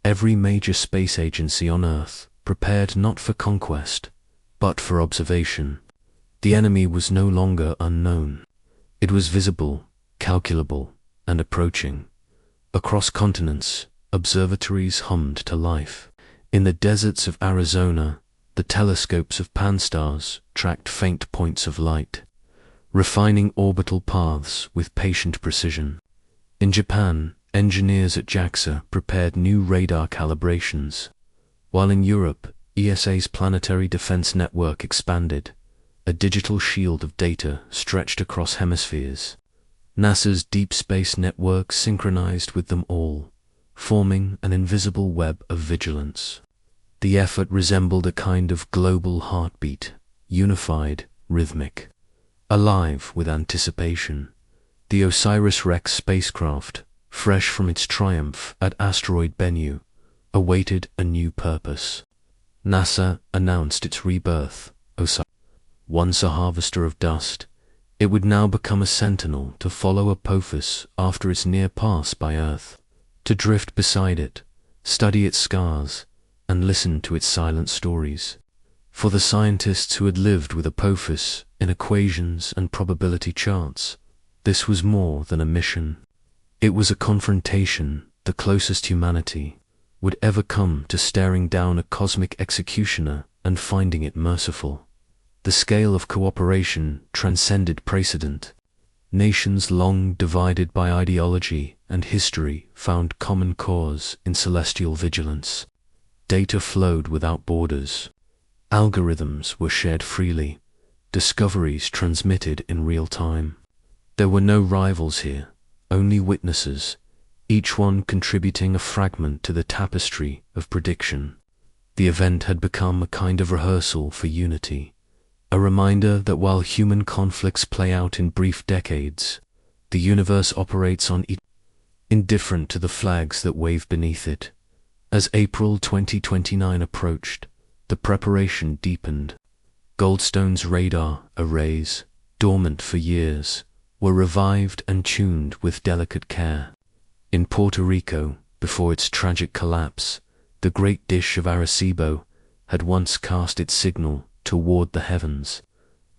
every major space agency on Earth prepared not for conquest, but for observation. The enemy was no longer unknown. It was visible, calculable, and approaching. Across continents, observatories hummed to life. In the deserts of Arizona, the telescopes of Pan-stars tracked faint points of light, refining orbital paths with patient precision. In Japan, engineers at JAXA prepared new radar calibrations, while in Europe, ESA's planetary defense network expanded, a digital shield of data stretched across hemispheres. NASA's deep space network synchronized with them all, forming an invisible web of vigilance. The effort resembled a kind of global heartbeat, unified, rhythmic, alive with anticipation. The OSIRIS-REx spacecraft, fresh from its triumph at Asteroid Bennu, awaited a new purpose. NASA announced its rebirth. OSIRIS, once a harvester of dust, it would now become a sentinel to follow Apophis after its near pass by Earth, to drift beside it, study its scars, and listen to its silent stories. For the scientists who had lived with Apophis in equations and probability charts, this was more than a mission. It was a confrontation the closest humanity would ever come to staring down a cosmic executioner and finding it merciful. The scale of cooperation transcended precedent. Nations long divided by ideology and history found common cause in celestial vigilance. Data flowed without borders. Algorithms were shared freely. Discoveries transmitted in real time. There were no rivals here, only witnesses, each one contributing a fragment to the tapestry of prediction. The event had become a kind of rehearsal for unity, a reminder that while human conflicts play out in brief decades, the universe operates on each, indifferent to the flags that wave beneath it. As April 2029 approached, the preparation deepened. Goldstone's radar arrays, dormant for years, were revived and tuned with delicate care. In Puerto Rico, before its tragic collapse, the great dish of Arecibo had once cast its signal toward the heavens,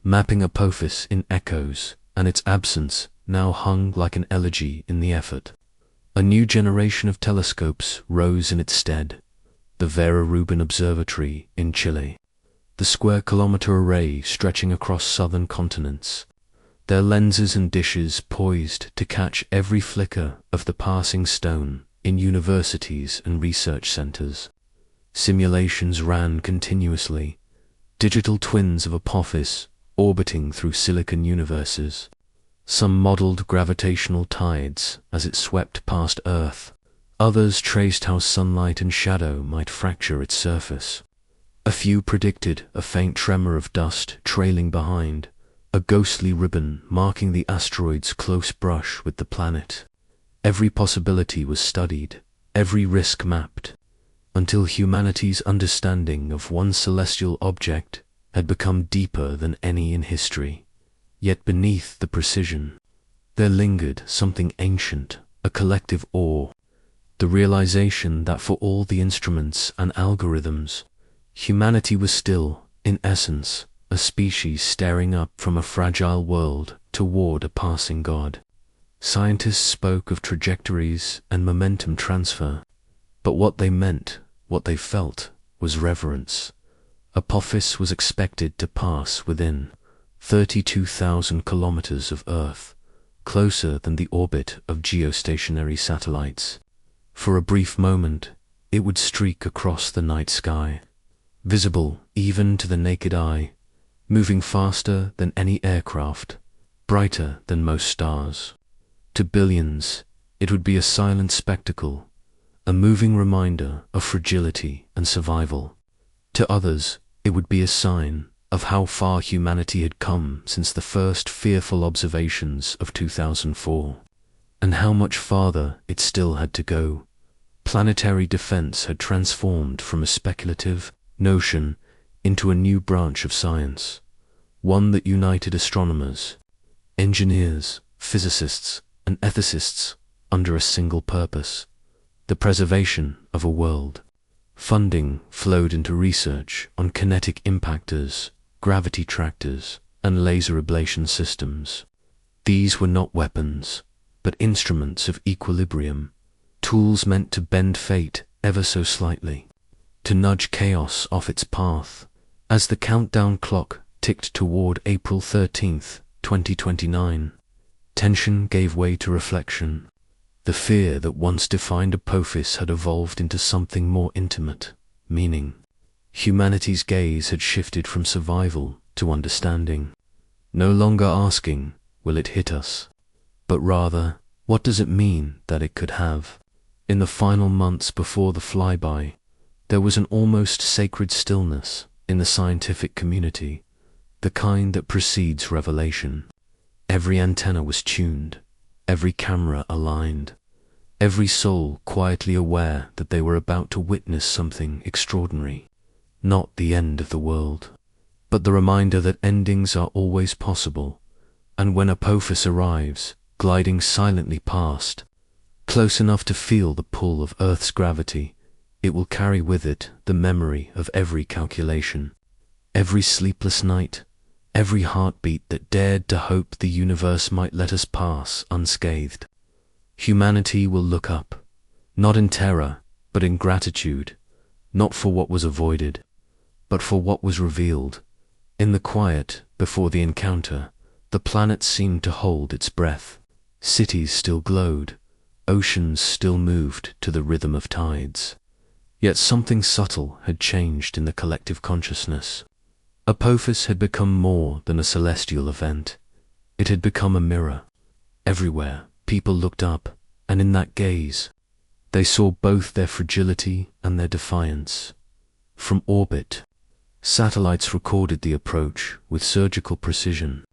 mapping Apophis in echoes, and its absence now hung like an elegy in the effort. A new generation of telescopes rose in its stead, the Vera Rubin Observatory in Chile, the square-kilometer array stretching across southern continents, their lenses and dishes poised to catch every flicker of the passing stone in universities and research centers. Simulations ran continuously, digital twins of Apophis orbiting through silicon universes. Some modeled gravitational tides as it swept past Earth. Others traced how sunlight and shadow might fracture its surface. A few predicted a faint tremor of dust trailing behind, a ghostly ribbon marking the asteroid's close brush with the planet. Every possibility was studied, every risk mapped, until humanity's understanding of one celestial object had become deeper than any in history. Yet beneath the precision, there lingered something ancient, a collective awe, the realization that for all the instruments and algorithms, humanity was still, in essence, a species staring up from a fragile world toward a passing god. Scientists spoke of trajectories and momentum transfer, but what they meant, what they felt, was reverence. Apophis was expected to pass within 32,000 kilometers of Earth, closer than the orbit of geostationary satellites. For a brief moment, it would streak across the night sky, visible even to the naked eye, moving faster than any aircraft, brighter than most stars. To billions, it would be a silent spectacle, a moving reminder of fragility and survival. To others, it would be a sign of how far humanity had come since the first fearful observations of 2004, and how much farther it still had to go. Planetary defense had transformed from a speculative notion into a new branch of science, one that united astronomers, engineers, physicists, and ethicists under a single purpose: the preservation of a world. Funding flowed into research on kinetic impactors, gravity tractors, and laser ablation systems. These were not weapons, but instruments of equilibrium, tools meant to bend fate ever so slightly, to nudge chaos off its path. As the countdown clock ticked toward April 13th, 2029, tension gave way to reflection. The fear that once defined Apophis had evolved into something more intimate, meaning. Humanity's gaze had shifted from survival to understanding, no longer asking, will it hit us? But rather, what does it mean that it could have? In the final months before the flyby, there was an almost sacred stillness in the scientific community, the kind that precedes revelation. Every antenna was tuned, every camera aligned, every soul quietly aware that they were about to witness something extraordinary. Not the end of the world, but the reminder that endings are always possible. And when Apophis arrives, gliding silently past, close enough to feel the pull of Earth's gravity, it will carry with it the memory of every calculation, every sleepless night, every heartbeat that dared to hope the universe might let us pass unscathed. Humanity will look up, not in terror, but in gratitude, not for what was avoided, but for what was revealed. In the quiet before the encounter, the planet seemed to hold its breath. Cities still glowed, oceans still moved to the rhythm of tides. Yet something subtle had changed in the collective consciousness. Apophis had become more than a celestial event. It had become a mirror. Everywhere, people looked up, and in that gaze, they saw both their fragility and their defiance. From orbit, satellites recorded the approach with surgical precision,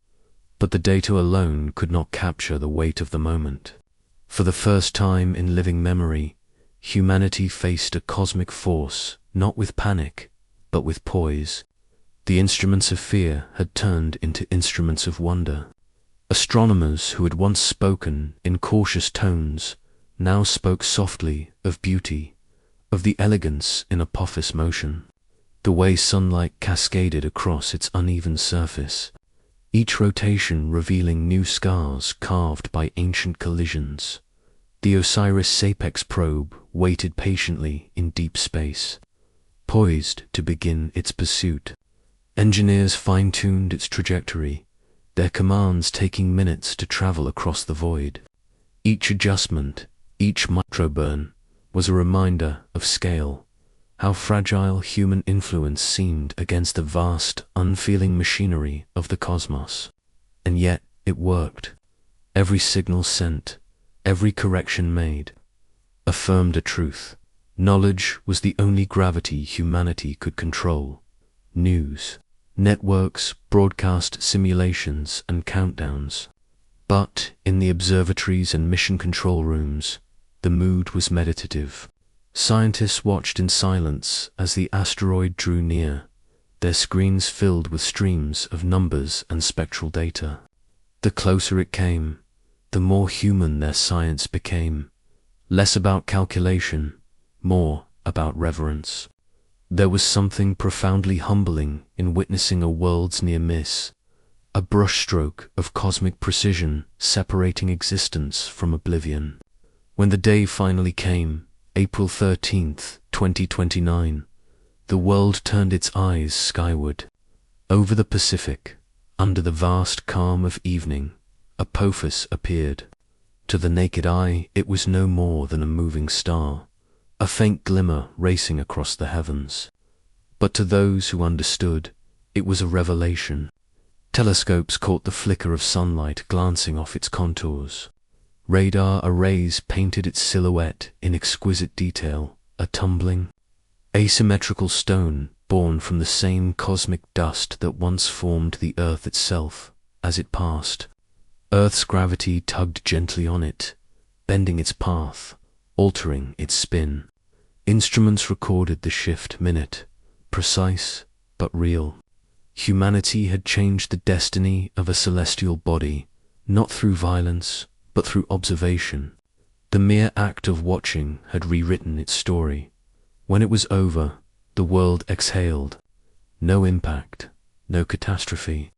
but the data alone could not capture the weight of the moment. For the first time in living memory, humanity faced a cosmic force, not with panic, but with poise. The instruments of fear had turned into instruments of wonder. Astronomers who had once spoken in cautious tones now spoke softly of beauty, of the elegance in Apophis motion, the way sunlight cascaded across its uneven surface, each rotation revealing new scars carved by ancient collisions. The Osiris-Sapex probe waited patiently in deep space, poised to begin its pursuit. Engineers fine-tuned its trajectory, their commands taking minutes to travel across the void. Each adjustment, each microburn, was a reminder of scale, how fragile human influence seemed against the vast, unfeeling machinery of the cosmos. And yet it worked. Every signal sent, every correction made, affirmed a truth. Knowledge was the only gravity humanity could control. News, networks broadcast simulations and countdowns. But in the observatories and mission control rooms, the mood was meditative. Scientists watched in silence as the asteroid drew near, their screens filled with streams of numbers and spectral data. The closer it came, the more human their science became, less about calculation, more about reverence. There was something profoundly humbling in witnessing a world's near miss, a brushstroke of cosmic precision separating existence from oblivion. When the day finally came, April 13th, 2029, the world turned its eyes skyward. Over the Pacific, under the vast calm of evening, Apophis appeared. To the naked eye, it was no more than a moving star, a faint glimmer racing across the heavens. But to those who understood, it was a revelation. Telescopes caught the flicker of sunlight glancing off its contours. Radar arrays painted its silhouette in exquisite detail, a tumbling, asymmetrical stone born from the same cosmic dust that once formed the Earth itself. As it passed, Earth's gravity tugged gently on it, bending its path, altering its spin. Instruments recorded the shift minute, precise, but real. Humanity had changed the destiny of a celestial body, not through violence, but through observation. The mere act of watching had rewritten its story. When it was over, the world exhaled. No impact, no catastrophe,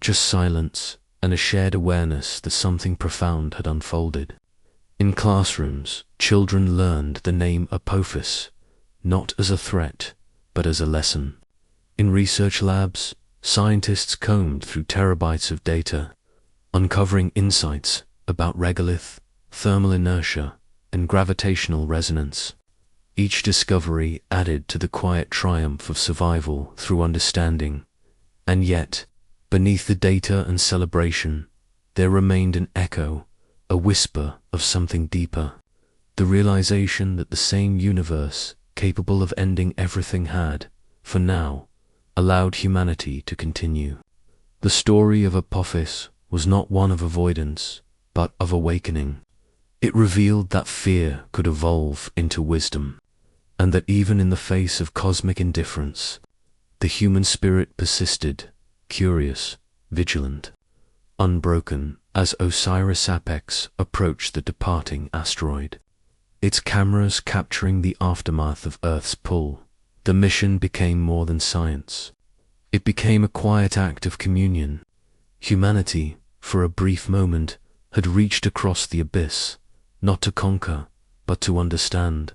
just silence and a shared awareness that something profound had unfolded. In classrooms, children learned the name Apophis, not as a threat, but as a lesson. In research labs, scientists combed through terabytes of data, uncovering insights about regolith, thermal inertia, and gravitational resonance. Each discovery added to the quiet triumph of survival through understanding, and yet, beneath the data and celebration, there remained an echo, a whisper of something deeper. The realization that the same universe, capable of ending everything, had, for now, allowed humanity to continue. The story of Apophis was not one of avoidance, but of awakening. It revealed that fear could evolve into wisdom, and that even in the face of cosmic indifference, the human spirit persisted, curious, vigilant, unbroken, as Osiris Apex approached the departing asteroid. Its cameras capturing the aftermath of Earth's pull, the mission became more than science. It became a quiet act of communion. Humanity, for a brief moment, had reached across the abyss, not to conquer, but to understand.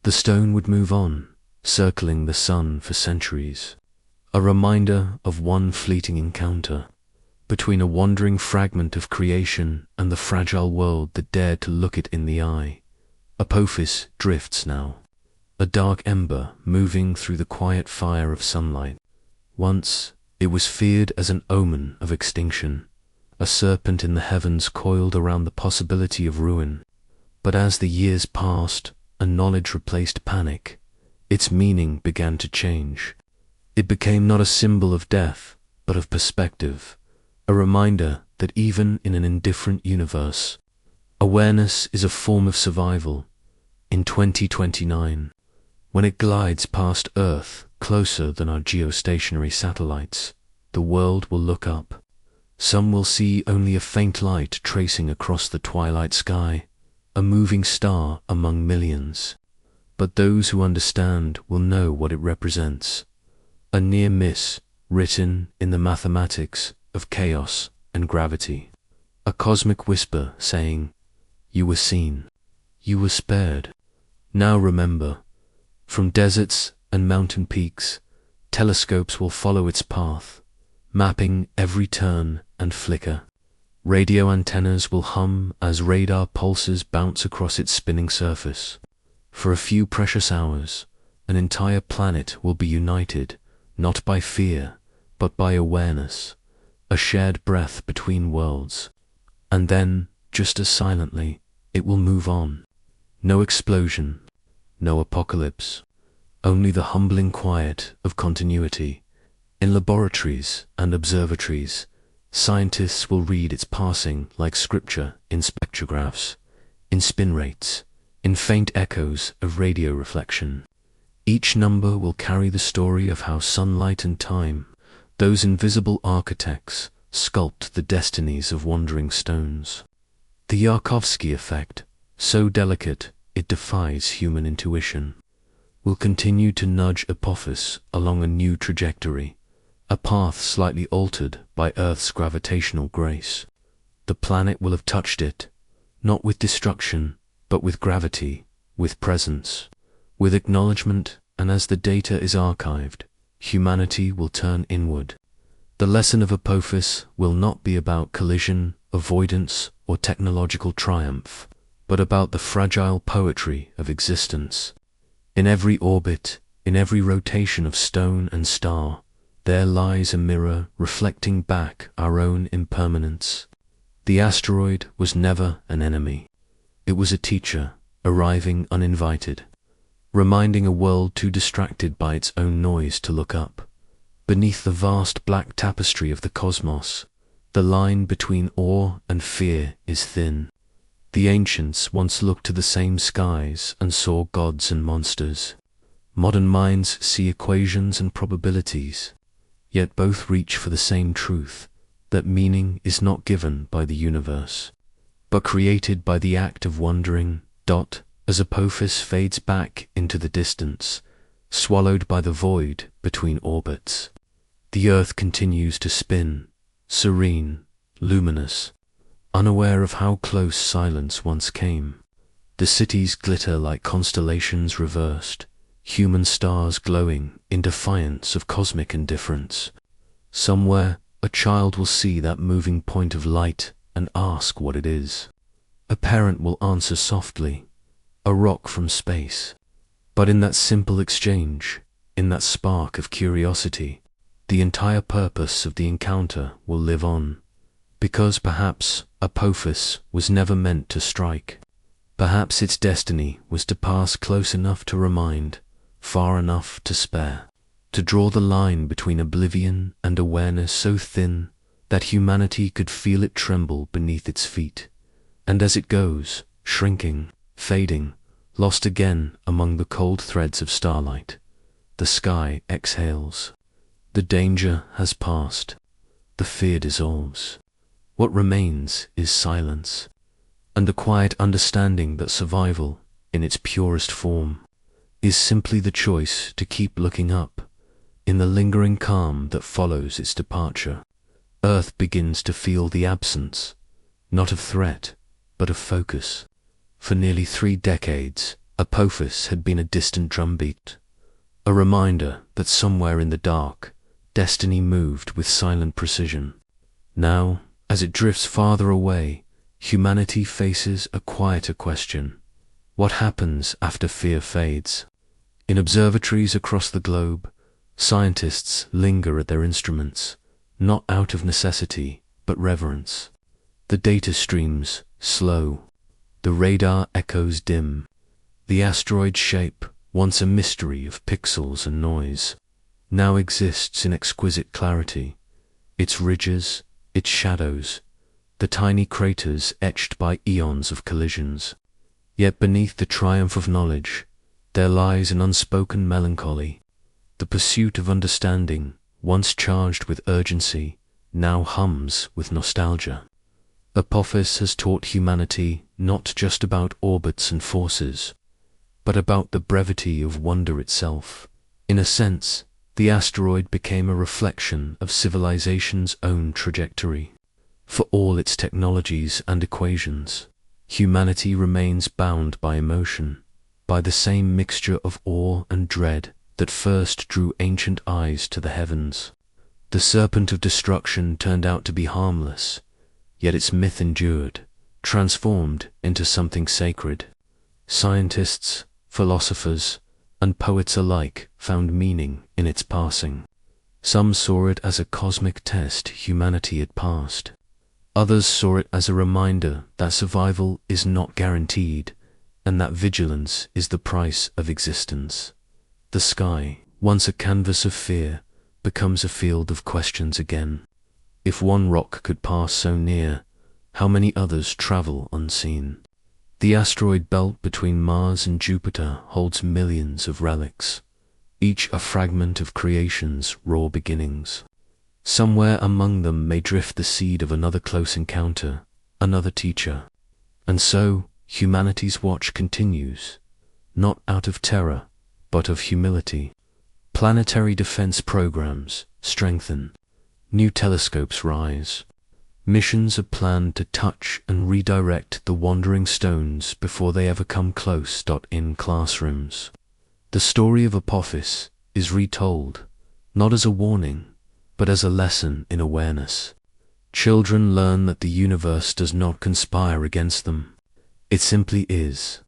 The stone would move on, circling the sun for centuries, a reminder of one fleeting encounter between a wandering fragment of creation and the fragile world that dared to look it in the eye. Apophis drifts now, a dark ember moving through the quiet fire of sunlight. Once, it was feared as an omen of extinction, a serpent in the heavens coiled around the possibility of ruin. But as the years passed and knowledge replaced panic, its meaning began to change. It became not a symbol of death, but of perspective, a reminder that even in an indifferent universe, awareness is a form of survival. In 2029, when it glides past Earth closer than our geostationary satellites, the world will look up. Some will see only a faint light tracing across the twilight sky, a moving star among millions. But those who understand will know what it represents, a near miss written in the mathematics of chaos and gravity, a cosmic whisper saying, "You were seen, you were spared. Now remember." From deserts and mountain peaks, telescopes will follow its path, mapping every turn and flicker. Radio antennas will hum as radar pulses bounce across its spinning surface. For a few precious hours, an entire planet will be united, not by fear, but by awareness, a shared breath between worlds. And then, just as silently, it will move on. No explosion, no apocalypse, only the humbling quiet of continuity. In laboratories and observatories, scientists will read its passing like scripture in spectrographs, in spin rates, in faint echoes of radio reflection. Each number will carry the story of how sunlight and time, those invisible architects, sculpt the destinies of wandering stones. The Yarkovsky effect, so delicate it defies human intuition, will continue to nudge Apophis along a new trajectory, a path slightly altered by Earth's gravitational grace. The planet will have touched it, not with destruction, but with gravity, with presence, with acknowledgement, and as the data is archived, humanity will turn inward. The lesson of Apophis will not be about collision, avoidance, or technological triumph, but about the fragile poetry of existence. In every orbit, in every rotation of stone and star, there lies a mirror reflecting back our own impermanence. The asteroid was never an enemy. It was a teacher, arriving uninvited, reminding a world too distracted by its own noise to look up. Beneath the vast black tapestry of the cosmos, the line between awe and fear is thin. The ancients once looked to the same skies and saw gods and monsters. Modern minds see equations and probabilities, yet both reach for the same truth, that meaning is not given by the universe, but created by the act of wondering. As Apophis fades back into the distance, swallowed by the void between orbits, the Earth continues to spin, serene, luminous, unaware of how close silence once came. The cities glitter like constellations reversed, human stars glowing in defiance of cosmic indifference. Somewhere, a child will see that moving point of light and ask what it is. A parent will answer softly, a rock from space. But in that simple exchange, in that spark of curiosity, the entire purpose of the encounter will live on, because perhaps Apophis was never meant to strike. Perhaps its destiny was to pass close enough to remind, far enough to spare, to draw the line between oblivion and awareness so thin that humanity could feel it tremble beneath its feet. And as it goes, shrinking, fading, lost again among the cold threads of starlight, the sky exhales. The danger has passed. The fear dissolves. What remains is silence, and the quiet understanding that survival, in its purest form, is simply the choice to keep looking up. In the lingering calm that follows its departure, Earth begins to feel the absence, not of threat, but of focus. For nearly 3 decades, Apophis had been a distant drumbeat, a reminder that somewhere in the dark, destiny moved with silent precision. Now, as it drifts farther away, humanity faces a quieter question. What happens after fear fades? In observatories across the globe, scientists linger at their instruments, not out of necessity, but reverence. The data streams slow, the radar echoes dim. The asteroid shape, once a mystery of pixels and noise, now exists in exquisite clarity. Its ridges, its shadows, the tiny craters etched by eons of collisions. Yet beneath the triumph of knowledge, there lies an unspoken melancholy. The pursuit of understanding, once charged with urgency, now hums with nostalgia. Apophis has taught humanity not just about orbits and forces, but about the brevity of wonder itself. In a sense, the asteroid became a reflection of civilization's own trajectory. For all its technologies and equations, humanity remains bound by emotion, by the same mixture of awe and dread that first drew ancient eyes to the heavens. The serpent of destruction turned out to be harmless, yet its myth endured, transformed into something sacred. Scientists, philosophers, and poets alike found meaning in its passing. Some saw it as a cosmic test humanity had passed. Others saw it as a reminder that survival is not guaranteed, and that vigilance is the price of existence. The sky, once a canvas of fear, becomes a field of questions again. If one rock could pass so near, how many others travel unseen? The asteroid belt between Mars and Jupiter holds millions of relics, each a fragment of creation's raw beginnings. Somewhere among them may drift the seed of another close encounter, another teacher. And so, humanity's watch continues, not out of terror, but of humility. Planetary defense programs strengthen. New telescopes rise. Missions are planned to touch and redirect the wandering stones before they ever come close. In classrooms, the story of Apophis is retold, not as a warning, but as a lesson in awareness. Children learn that the universe does not conspire against them. It simply is,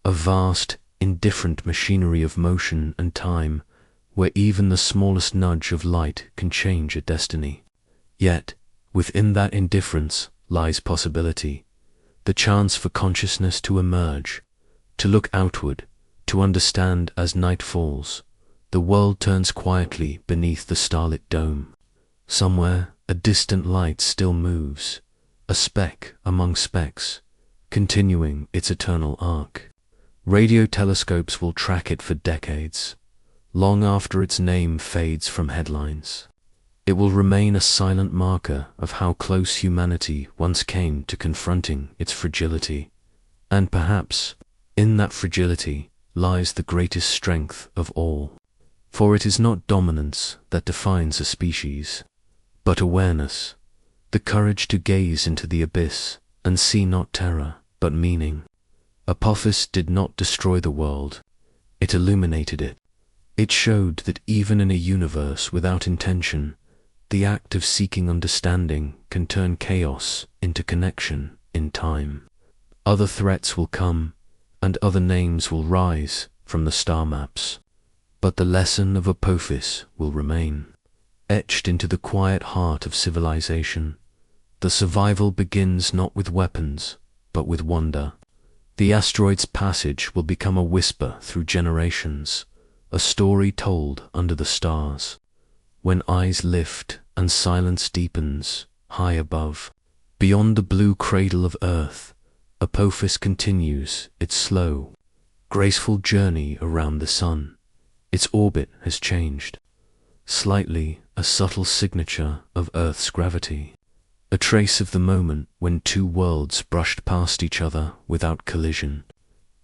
a vast, indifferent machinery of motion and time, where even the smallest nudge of light can change a destiny. Yet, within that indifference lies possibility, the chance for consciousness to emerge, to look outward, to understand as night falls. The world turns quietly beneath the starlit dome. Somewhere, a distant light still moves, a speck among specks, continuing its eternal arc. Radio telescopes will track it for decades, long after its name fades from headlines. It will remain a silent marker of how close humanity once came to confronting its fragility. And perhaps, in that fragility, lies the greatest strength of all. For it is not dominance that defines a species, but awareness, the courage to gaze into the abyss and see not terror, but meaning. Apophis did not destroy the world, it illuminated it. It showed that even in a universe without intention, the act of seeking understanding can turn chaos into connection in time. Other threats will come, and other names will rise from the star maps. But the lesson of Apophis will remain, etched into the quiet heart of civilization. The survival begins not with weapons, but with wonder. The asteroid's passage will become a whisper through generations, a story told under the stars. When eyes lift and silence deepens, high above, beyond the blue cradle of Earth, Apophis continues its slow, graceful journey around the sun. Its orbit has changed, slightly a subtle signature of Earth's gravity, a trace of the moment when two worlds brushed past each other without collision.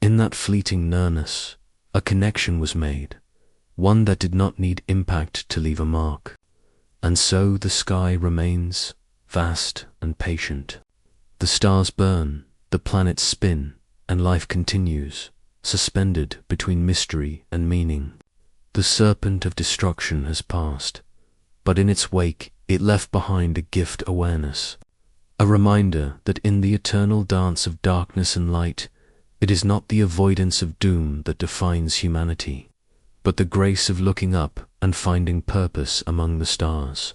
In that fleeting nearness, a connection was made, one that did not need impact to leave a mark. And so the sky remains vast and patient. The stars burn, the planets spin, and life continues, suspended between mystery and meaning. The serpent of destruction has passed, but in its wake it left behind a gift awareness, a reminder that in the eternal dance of darkness and light, it is not the avoidance of doom that defines humanity, but the grace of looking up and finding purpose among the stars.